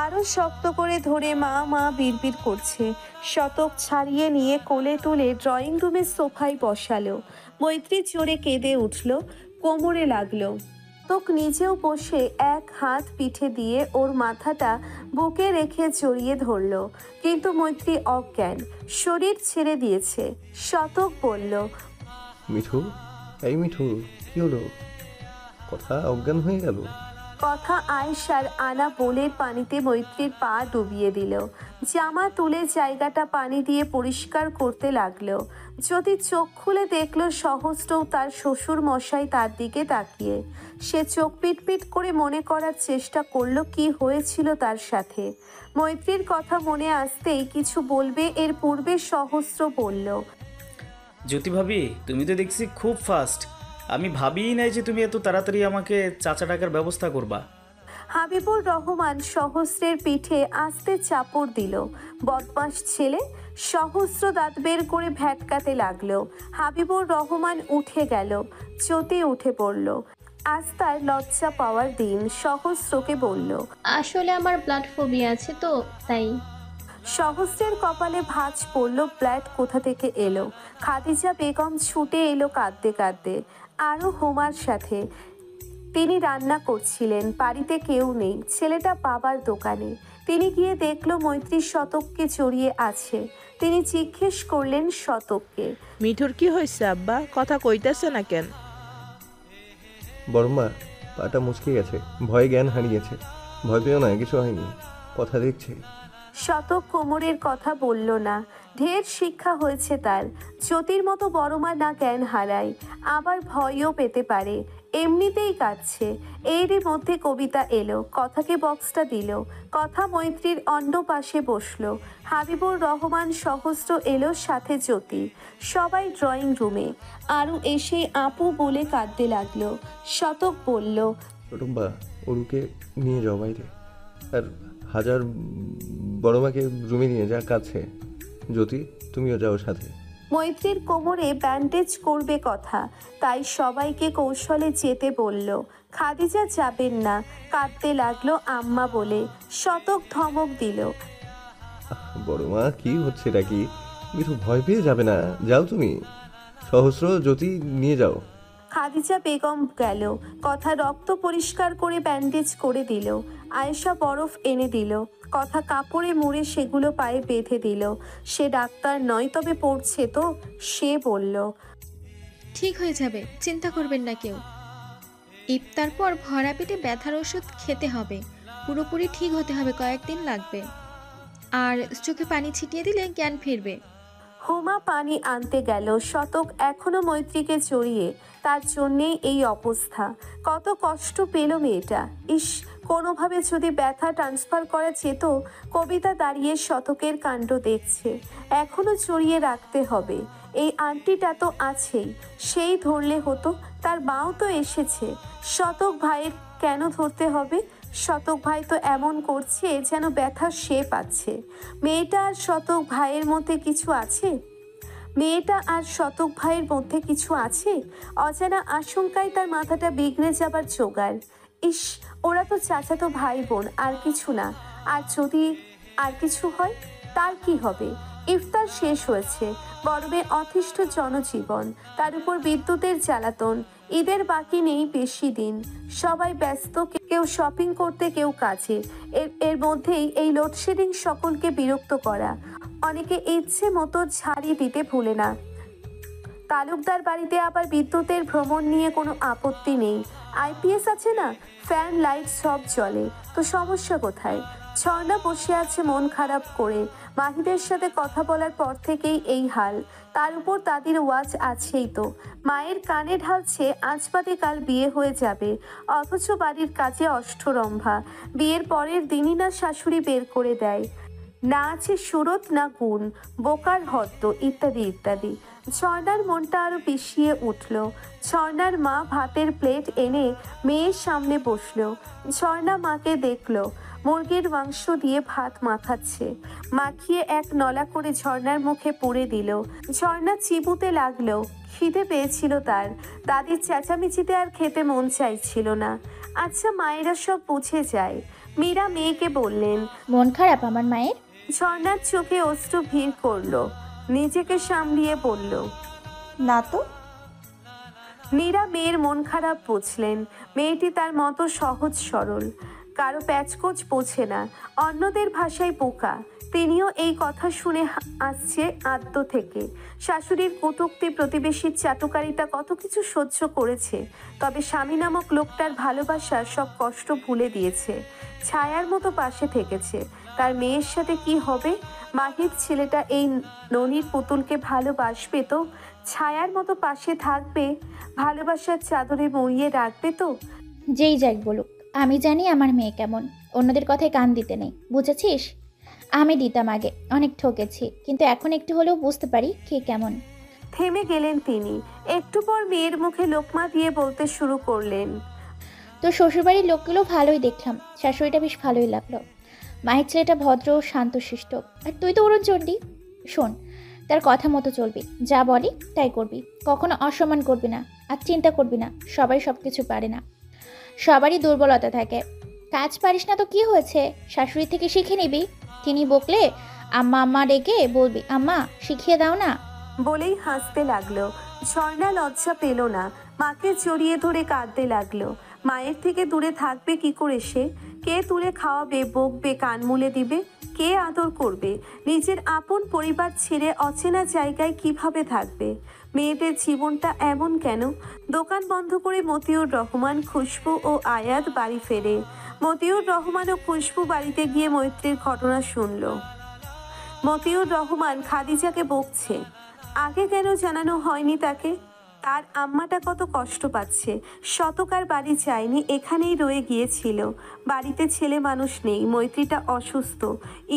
Speaker 1: আরো শক্ত করে ধরে মা মা বিড়বিড় করছে। শতক ছাড়িয়ে নিয়ে কোলে তুলে ড্রয়িং রুমের সোফায় বসালো। মৈত্রী জোরে কেঁদে উঠল। কোমরে লাগলো। শতক নিজেও বসে এক হাত পিঠে দিয়ে ওর মাথাটা বুকে রেখে জড়িয়ে ধরল। কিন্তু মৈত্রী অজ্ঞান, শরীর ছেড়ে দিয়েছে। শতক বলল,
Speaker 2: মিঠু, এই মিঠু, কি হলো? কথা, অজ্ঞান হয়ে গেল?
Speaker 1: কথা আয়েশার আনা বোলের পানিতে মৈত্রীর পা ডুবিয়ে দিল। জামা তুলে জায়গাটা পানি দিয়ে পরিষ্কার করতে লাগলো। যদি চোখ খুলে দেখলো সহস্রও তার শ্বশুর মশাই তার দিকে তাকিয়ে। সে চোখ পিটপিট করে মনে করার চেষ্টা করলো কি হয়েছিল তার সাথে। মৈত্রীর কথা মনে আসতেই কিছু বলবে এর পূর্বে সহস্র বলল,
Speaker 10: জ্যোতি ভাবি, তুমি তো দেখছি খুব ফাস্ট। আমি ভাবিই নাই যে তুমি এত তাড়াতাড়ি আমাকে চাচা টাকার ব্যবস্থা করবা।
Speaker 1: হাবিবুর রহমান সহস্রের পিঠে আস্তে চাপড় দিল। বদমাস ছেলে। সহস্র দাঁত বের করে ভ্যাটকাতে লাগলো। হাবিবুর রহমান উঠে গেল। জ্যোতি উঠে পড়ল। আজ তার লজ্জা পাওয়ার দিন। সহস্রকে বলল,
Speaker 19: আসলে আমার ব্লাড ফোবিয়া আছে তো তাই।
Speaker 1: সহস্রের কপালে ভাঁজ পড়ল। ব্লাড কোথা থেকে এলো? খাদিজা বেগম ছুটে এলো কাঁদতে কাঁদতে, আরও হোমার সাথে। তিনি রান্না করছিলেন। বাড়িতে কেউ নেই। ছেলেটা বাবার দোকানে। তিনি গিয়ে দেখলো মৈত্রী শতককে জড়িয়ে আছে। তিনি জিজ্ঞেস করলেন শতককে,
Speaker 14: মিঠুর কি হয়েছে আব্বা? কথা কইতেছে না কেন?
Speaker 2: বড়মা, পাটা মুচকে গেছে, ভয়ে জ্ঞান হারিয়েছে। ভয় পেও না, কিছু হয়নি, কথা দেখছে।
Speaker 1: শতক কোমরের কথা বলল না। ঢের শিক্ষা হয়েছে তার। জ্যোতির মতো বড়মা না জ্ঞান হারায়, আবার ভয়ও পেতে পারে। এমনিতেই কাঁদছে। এরই মধ্যে কবিতা এলো। কথাকে বক্সটা দিল। কথা মৈত্রীর অন্য পাশে বসলো। হাবিবুর রহমান সহস্র এলো, সাথে জ্যোতি। সবাই ড্রয়িং রুমে। আরও এসে আপু বলে কাঁদতে লাগলো। শতক বলল,
Speaker 2: রুম্বা, ওরুকে নিয়ে যাও বাইরে, আর হাজার বড়মাকে রুমে নিয়ে যা, কাছে। জ্যোতি, তুমিও যাও সাথে।
Speaker 1: মৈত্রীর কোমরে ব্যান্ডেজ করবে কথা, তাই সবাইকে কৌশলে যেতে বলল। খাদিজা যাবেন না, কাঁদতে লাগলো আম্মা বলে। শতক ধমক দিল,
Speaker 2: বড়মা, কি হচ্ছে এটা? কি মিঠু ভয় পেয়ে যাবে না, যাও তুমি। সহস্র, জ্যোতি নিয়ে যাও।
Speaker 1: খাদিজা বেগম গেল। কথা রক্ত পরিষ্কার করে ব্যান্ডেজ করে দিল। আয়েশা বরফ এনে দিল। কথা কাপড়ে মুড়ে সেগুলো পায়ে বেঁধে দিল। সে ডাক্তার নয়, তবে পড়ছে তো। সে বলল,
Speaker 17: ঠিক হয়ে যাবে, চিন্তা করবেন না কেউ। ইফতার পর ভরা পেটে ব্যথার ওষুধ খেতে হবে। পুরোপুরি ঠিক হতে হবে, কয়েকদিন লাগবে। আর চোখে পানি ছিটিয়ে দিলে জ্ঞান ফিরবে।
Speaker 1: হুমা পানি আনতে গেল। শতক এখনো মৈত্রীকে জড়িয়ে। তার জন্যেই এই অবস্থা। কত কষ্ট পেল মেয়েটা। ইস, কোনোভাবে যদি ব্যথা ট্রান্সফার করা যেত। কবিতা দাঁড়িয়ে শতকের কাণ্ড দেখছে। এখনো জড়িয়ে রাখতে হবে। এই আন্টিটা তো আছেই, সেই ধরলে হতো। তার মাও তো এসেছে। শতক ভাইয়ের কেন ধরতে হবে? শতক ভাই তো এমন করছে যেন ব্যথা সে পাচ্ছে। মেয়েটা আর শতক ভাইয়ের মধ্যে কিছু আছে? মেয়েটা আর শতক ভাইয়ের মধ্যে কিছু আছে? অজানা আশঙ্কায় তার মাথাটা বিগড়ে যাবার জোগাড়। ইস, ওরা তো চাচাতো ভাই বোন, আর কিছু না। আর যদি আর কিছু হয়, তার কি হবে? ইফতার শেষ হয়েছে। গরমে অতিষ্ঠ জনজীবন, তার উপর বিদ্যুতের জ্বালাতন। ঈদের বাকি নেই বেশি দিন। সবাই ব্যস্ত, কেউ শপিং করতে, কেউ কাজে। এর মধ্যেই এই লোডশেডিং সকলকে বিরক্ত করা। অনেকে ইচ্ছে মতো ঝাড়ি দিতে ভুলে না। তালুকদার বাড়িতে আবার বিদ্যুতের ভ্রমণ নিয়ে কোনো আপত্তি নেই। আইপিএস আছে না, ফ্যান লাইট সব চলে, তো সমস্যা কোথায়? ঝর্ণা বসে আছে মন খারাপ করে। মাহিদের সাথে কথা বলার পর থেকেই এই হাল। তার উপর তাদের ওয়াজ আছেই তো। মায়ের কানে ঢালছে আজ বাদে কাল বিয়ে হয়ে যাবে, অথচ বাড়ির কাজে অষ্টরম্ভা। বিয়ের পরের দিনই না শাশুড়ি বের করে দেয়। না আছে সুরত, না গুণ, বোকার হদ্দ, ইত্যাদি ইত্যাদি। ঝর্ণার মনটা আরো পিছিয়ে উঠল। ঝর্ণার মা ভাতের প্লেট এনে মেয়ের সামনে বসলো। ঝর্ণা মাকে দেখলো মুরগির মাংস দিয়ে ভাত মাখাচ্ছে। মাখিয়ে এক নলা করে ঝর্ণার মুখে পুড়ে দিল। ঝর্ণা চিবুতে লাগলো। খিদে পেয়েছিল তার। দাদির চেঁচামেচিতে আর খেতে মন চাইছিল না। আচ্ছা, মায়েরা সব বুঝে যায়। মীরা মেয়েকে বললেন,
Speaker 8: মন খারাপ আমার মায়ের?
Speaker 1: ঝর্ণার চোখে অশ্রু ভিড় করলো। নিজেকে সামলিয়ে বলল,
Speaker 5: না তো।
Speaker 1: মীরা মেয়ের মন খারাপ বুঝলেন। মেয়েটি তার মতো সহজ সরল। কারো প্যাচকোচ বোঝে না, অন্যদের ভাষায় বোকা। তিনিও এই কথা শুনে আসছে আদ্য থেকে। শাশুড়ির কটূক্তি, প্রতিবেশীর চাটুকারিতা, কত কিছু সহ্য করেছে। তবে স্বামী নামক লোকটার ভালোবাসা সব কষ্ট ভুলে দিয়েছে। ছায়ার মতো পাশে থেকেছে। তার মেয়ের সাথে কি হবে? মাহির ছেলেটা এই ননির পুতুলকে ভালোবাসবে তো? ছায়ার মতো পাশে থাকবে? ভালোবাসার চাদরে মুড়িয়ে রাখবে তো?
Speaker 8: যেই যাক বলুক, আমি জানি আমার মেয়ে কেমন। অন্যদের কথায় কান দিতে নেই, বুঝেছিস? আমি দিতাম আগে, অনেক ঠকেছি, কিন্তু এখন একটু হলেও বুঝতে পারি কে কেমন।
Speaker 1: থেমে গেলেন তিনি। একটু পর মেয়ের মুখে লোকমা দিয়ে বলতে শুরু করলেন,
Speaker 8: তো শ্বশুরবাড়ির লোকগুলো ভালোই দেখলাম, শাশুড়িটা বেশ ভালোই লাগলো। মায়ের ছেলেটা ভদ্র ও শান্তশিষ্ট, আর তুই তো অরুণচণ্ডী। শোন, তার কথা মতো চলবি, যা বলি তাই করবি, কখনো অসম্মান করবি না। আর চিন্তা করবি না, সবাই সব কিছু পারে না, সবারই দুর্বলতা থাকে। কাজ পারিস না তো কি হয়েছে, শাশুড়ি থেকে শিখে নিবি। তিনি বকলে আম্মা আম্মা ডেকে বলবি, আম্মা শিখিয়ে দাও না।
Speaker 1: বলেই হাসতে লাগলো। ঝর্ণা লজ্জা পেল না, মাকে জড়িয়ে ধরে কাঁদতে লাগলো। মায়ের থেকে দূরে থাকবে কি করে সে? কে তুলে খাওয়াবে, বকবে, কান মুলে দিবে? কে আদর করবে? নিজের আপন পরিবার ছেড়ে অচেনা জায়গায় কিভাবে থাকবে? মেয়েদের জীবনটা এমন কেন? দোকান বন্ধ করে মতিউর রহমান, খুশবু ও আয়াত বাড়ি ফেরে। মতিউর রহমান ও খুশবু বাড়িতে গিয়ে মৈত্রীর ঘটনা শুনল। মতিউর রহমান খাদিজাকে বকছে। আগে কেন জানানো হয়নি তাকে? তার আম্মাটা কত কষ্ট পাচ্ছে। শতকার বাড়ি যায়নি, এখানেই রয়ে গিয়েছিল। বাড়িতে ছেলে মানুষ নেই, মৈত্রীটা অসুস্থ।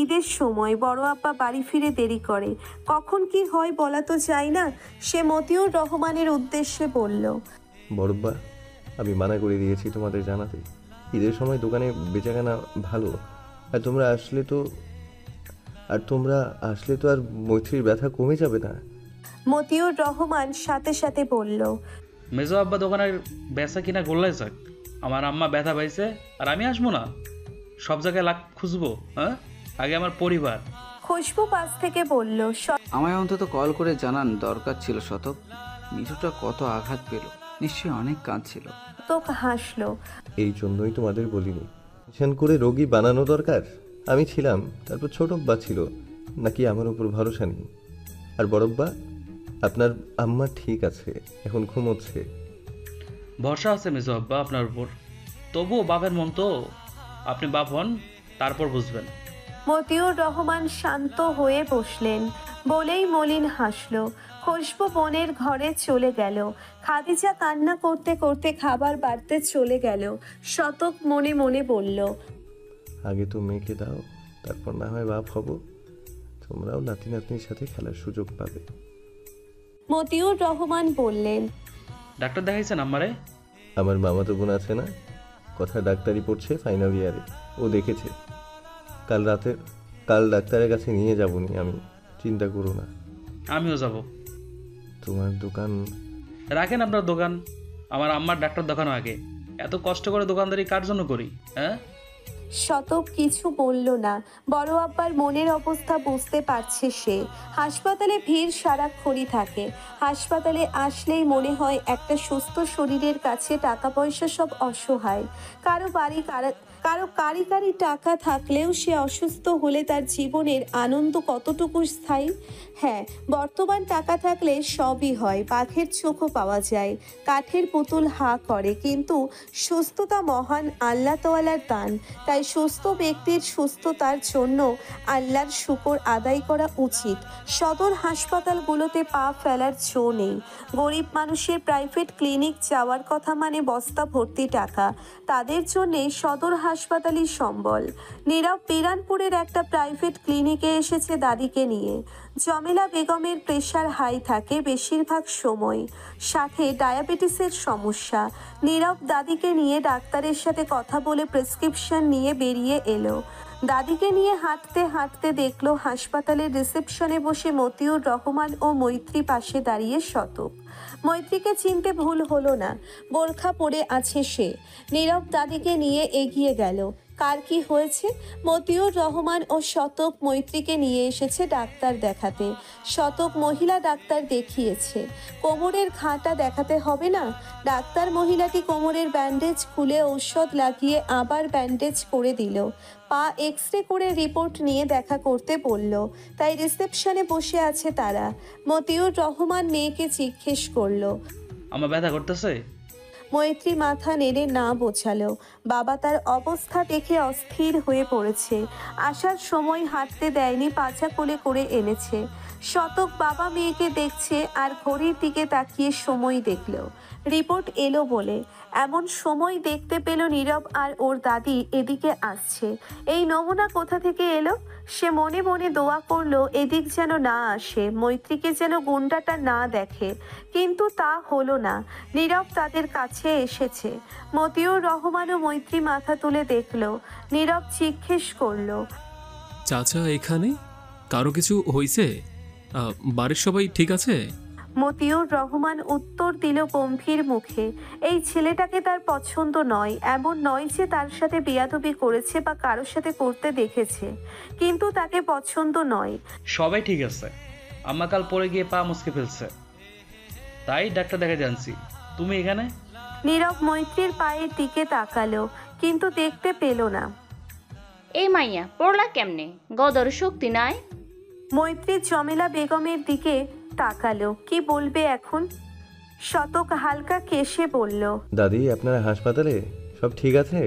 Speaker 1: ঈদের সময় বড় আব্বা বাড়ি ফিরে দেরি করে। কখন কি হয় বলা তো যায় না। সে মতিউর রহমানের উদ্দেশ্যে বলল,
Speaker 2: বড়ব্বা, আমি মানা করে দিয়েছি তোমাদের জানাতে। ঈদের সময় দোকানে বেচাকেনা ভালো, আর তোমরা আসলে তো আর মৈত্রীর ব্যথা কমে যাবে না।
Speaker 1: মতিউর রহমান সাথে সাথে বলল,
Speaker 9: মেজো আব্বা দোকানের বেচা কিনা গোল্লাই যাক, আমার আম্মা ব্যথা পাইছে আর আমি আসবো না? সব জায়গায় লাখ খুঁজবো? হ্যাঁ, আগে আমার পরিবার।
Speaker 1: খুশবু পাশ থেকে বলল,
Speaker 4: আমায় অন্তত কল করে জানান দরকার ছিল শতক। মিঠুটা কত আঘাত পেল, নিশ্চয়ই অনেক কাঁদছিল।
Speaker 1: শতক হাসলো।
Speaker 2: এই জন্যই তোমাদের বলিনি মিশন করে রোগী বানানো দরকার। আমি ছিলাম, তারপর ছোটব্বা ছিল, নাকি আমার উপর ভরসা নেই? আর বড়ব্বা, আপনার আম্মা ঠিক আছে, এখন ঘুমোচ্ছে।
Speaker 9: ভরসা আছে মেজো আব্বা আপনার উপর, তবুও বাপের মন তো। আপনি বাপ হন, তারপর বুঝবেন।
Speaker 1: মতিউর রহমান শান্ত হয়ে বসলেন। বলেই মলিন হাসলো। খুশবু বোনের ঘরে চলে গেল। খাদিজা কান্না করতে করতে খাবার বাড়তে চলে গেল। শতক মনে মনে বলল,
Speaker 2: আগে তো মেয়েকে দাও, তারপর না হয় বাপ হব। তোমরাও নাতি নাতনির সাথে খেলার সুযোগ পাবে।
Speaker 1: মতিউর রহমান বললেন,
Speaker 9: ডাক্তার দেখাইছেন আমারে?
Speaker 2: আমার মামাতো বোন আছে না, কথা ডাক্তারি পড়ছে ফাইনাল ইয়ারে, ও দেখেছে। কাল ডাক্তারের কাছে নিয়ে যাবনি আমি, চিন্তা করো না।
Speaker 9: আমিও যাব।
Speaker 2: তোমার দোকান
Speaker 9: রাখেন, আপনার দোকান। আমার আম্মার ডাক্তার দেখানো আগে। এত কষ্ট করে দোকানদারি কার জন্য করি? হ্যাঁ।
Speaker 1: শতক কিছু বলল না। বড় আব্বার মনের অবস্থা বুঝতে পারছে সে। হাসপাতালে ভিড় সারাক্ষণই থাকে। হাসপাতালে আসলেই মনে হয় একটা সুস্থ শরীরের কাছে টাকা পয়সা সব অসহায়। কারো কারি টাকা থাকলেও সে অসুস্থ হলে তার জীবনের আনন্দ কতটুকু স্থায়ী? হ্যাঁ, বর্তমান টাকা থাকলে সবই হয়, বাঘের চোখও পাওয়া যায়, কাঠের পুতুল হা করে, কিন্তু সুস্থতা মহান আল্লাহ তাআলার দান। তাই সুস্থ ব্যক্তির সুস্থতার জন্য আল্লাহর শুকর আদায় করা উচিত। সদর হাসপাতালগুলোতে পা ফেলার জো নেই। গরিব মানুষের প্রাইভেট ক্লিনিক যাওয়ার কথা মানে বস্তা ভর্তি টাকা। তাদের জন্যে সদর হাসপাতালই সম্বল। নীরব বিরানপুরের একটা প্রাইভেট ক্লিনিকে এসেছে দাদিকে নিয়ে। জমেলা বেগমের প্রেশার হাই থাকে বেশিরভাগ সময়, সাথে ডায়াবেটিসের সমস্যা। নীরব দাদিকে নিয়ে ডাক্তারের সাথে কথা বলে প্রেসক্রিপশন নিয়ে বেরিয়ে এলো। দাদিকে নিয়ে হাঁটতে হাঁটতে দেখলো হাসপাতালের রিসেপশনে বসে মতিউর রহমান ও মৈত্রী, পাশে দাঁড়িয়ে শতক। মৈত্রীকে চিনতে ভুল হলো না, বোরখা পরে আছে সে। নীরব দাদিকে নিয়ে এগিয়ে গেল। কার কি হয়েছে? মতিউর রহমান ও শতক মৈত্রীকে নিয়ে এসেছে ডাক্তার দেখাতে। শতক মহিলা ডাক্তার দেখিয়েছে। কোমরের ঘাটা দেখাতে হবে না? ডাক্তার মহিলাটি কোমরের ব্যান্ডেজ খুলে ঔষধ লাগিয়ে আবার ব্যান্ডেজ করে দিল। পা এক্স-রে করে রিপোর্ট নিয়ে দেখা করতে বলল। তাই রিসেপশনে বসে আছে তারা। মতিউর রহমান মেয়েকে জিজ্ঞেস করলো,
Speaker 9: আমার ব্যথা করতেছে?
Speaker 1: মৈত্রী মাথা নেড়ে না বোঝালো। বাবা তার অবস্থা দেখে অস্থির হয়ে পড়েছে। আসার সময় হাঁটতে দেয়নি, পাছা কোলে করে এনেছে। শতক বাবা মেয়েকে দেখছে আর ঘড়ির দিকে তাকিয়ে সময় দেখল। রিপোর্ট এলো বলে এমন সময় দেখতে পেল নীরব আর ওর দাদি এদিকে আসছে। এই নমুনা কোথা থেকে এলো? সে মনে মনে দোয়া করলো এদিক যেন না আসে, মৈত্রীকে যেন গুন্ডাটা না দেখে। কিন্তু তা হলো না। নীরব তাদের কাছে এসেছে। মতিউর রহমান ও মৈত্রী মাথা তুলে দেখলো। নীরব জিজ্ঞেস করলো,
Speaker 7: চাচা এখানে? কারো কিছু হয়েছে? বাড়ির সবাই ঠিক আছে?
Speaker 1: মতিউর রহমান উত্তর দিল গম্ভীর মুখে, এই ছেলেটাকে তার পছন্দ নয়। এমন নয় যে তার সাথে বেয়াদবি করেছে বা কারোর সাথে করতে দেখেছে, কিন্তু তাকে পছন্দ নয়।
Speaker 9: সবাই ঠিক আছে, আম্মা কাল পরে গিয়ে পা মুচকে ফেলছে, তাই ডাক্তার দেখা জানছি। তুমি এখানে?
Speaker 1: নীরব মৈত্রীর পায়ের দিকে তাকালো, কিন্তু দেখতে পেল না।
Speaker 3: এই মাইয়া পড়লা কেমনে? গদর শক্তি নাই?
Speaker 1: মৈত্রী জমেলা বেগমের দিকে তাকালো, কি বলবে এখন? শতক হালকা কেশে বলল,
Speaker 2: দাদি আপনারা হাসপাতালে? সব ঠিক আছে?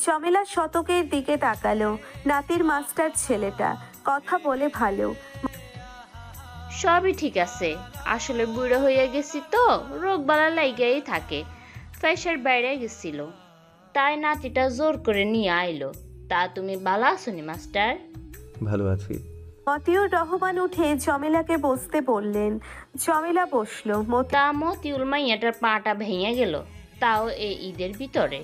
Speaker 1: জমেলা শতকের দিকে তাকালো। নাতির মাস্টার ছেলেটা, কথা বলে ভালো।
Speaker 3: সবই ঠিক আছে, আসলে বুড়ো হয়ে গেছি তো রোগ বালা লাইগাই থাকে। ফ্যাশার বাইরে গেছিল, তাই নাতিটা জোর করে নিয়ে আইলো। তা তুমি বালা আসনি মাস্টার?
Speaker 2: ভালো আছি।
Speaker 1: মতিউর রহমান উঠে জমেলাকে বসতে বললেন। জমেলা বসলো।
Speaker 3: তা মতিউল মাইয়াটার পাটা ভেঙে গেল, তাও এই ঈদের ভিতরে।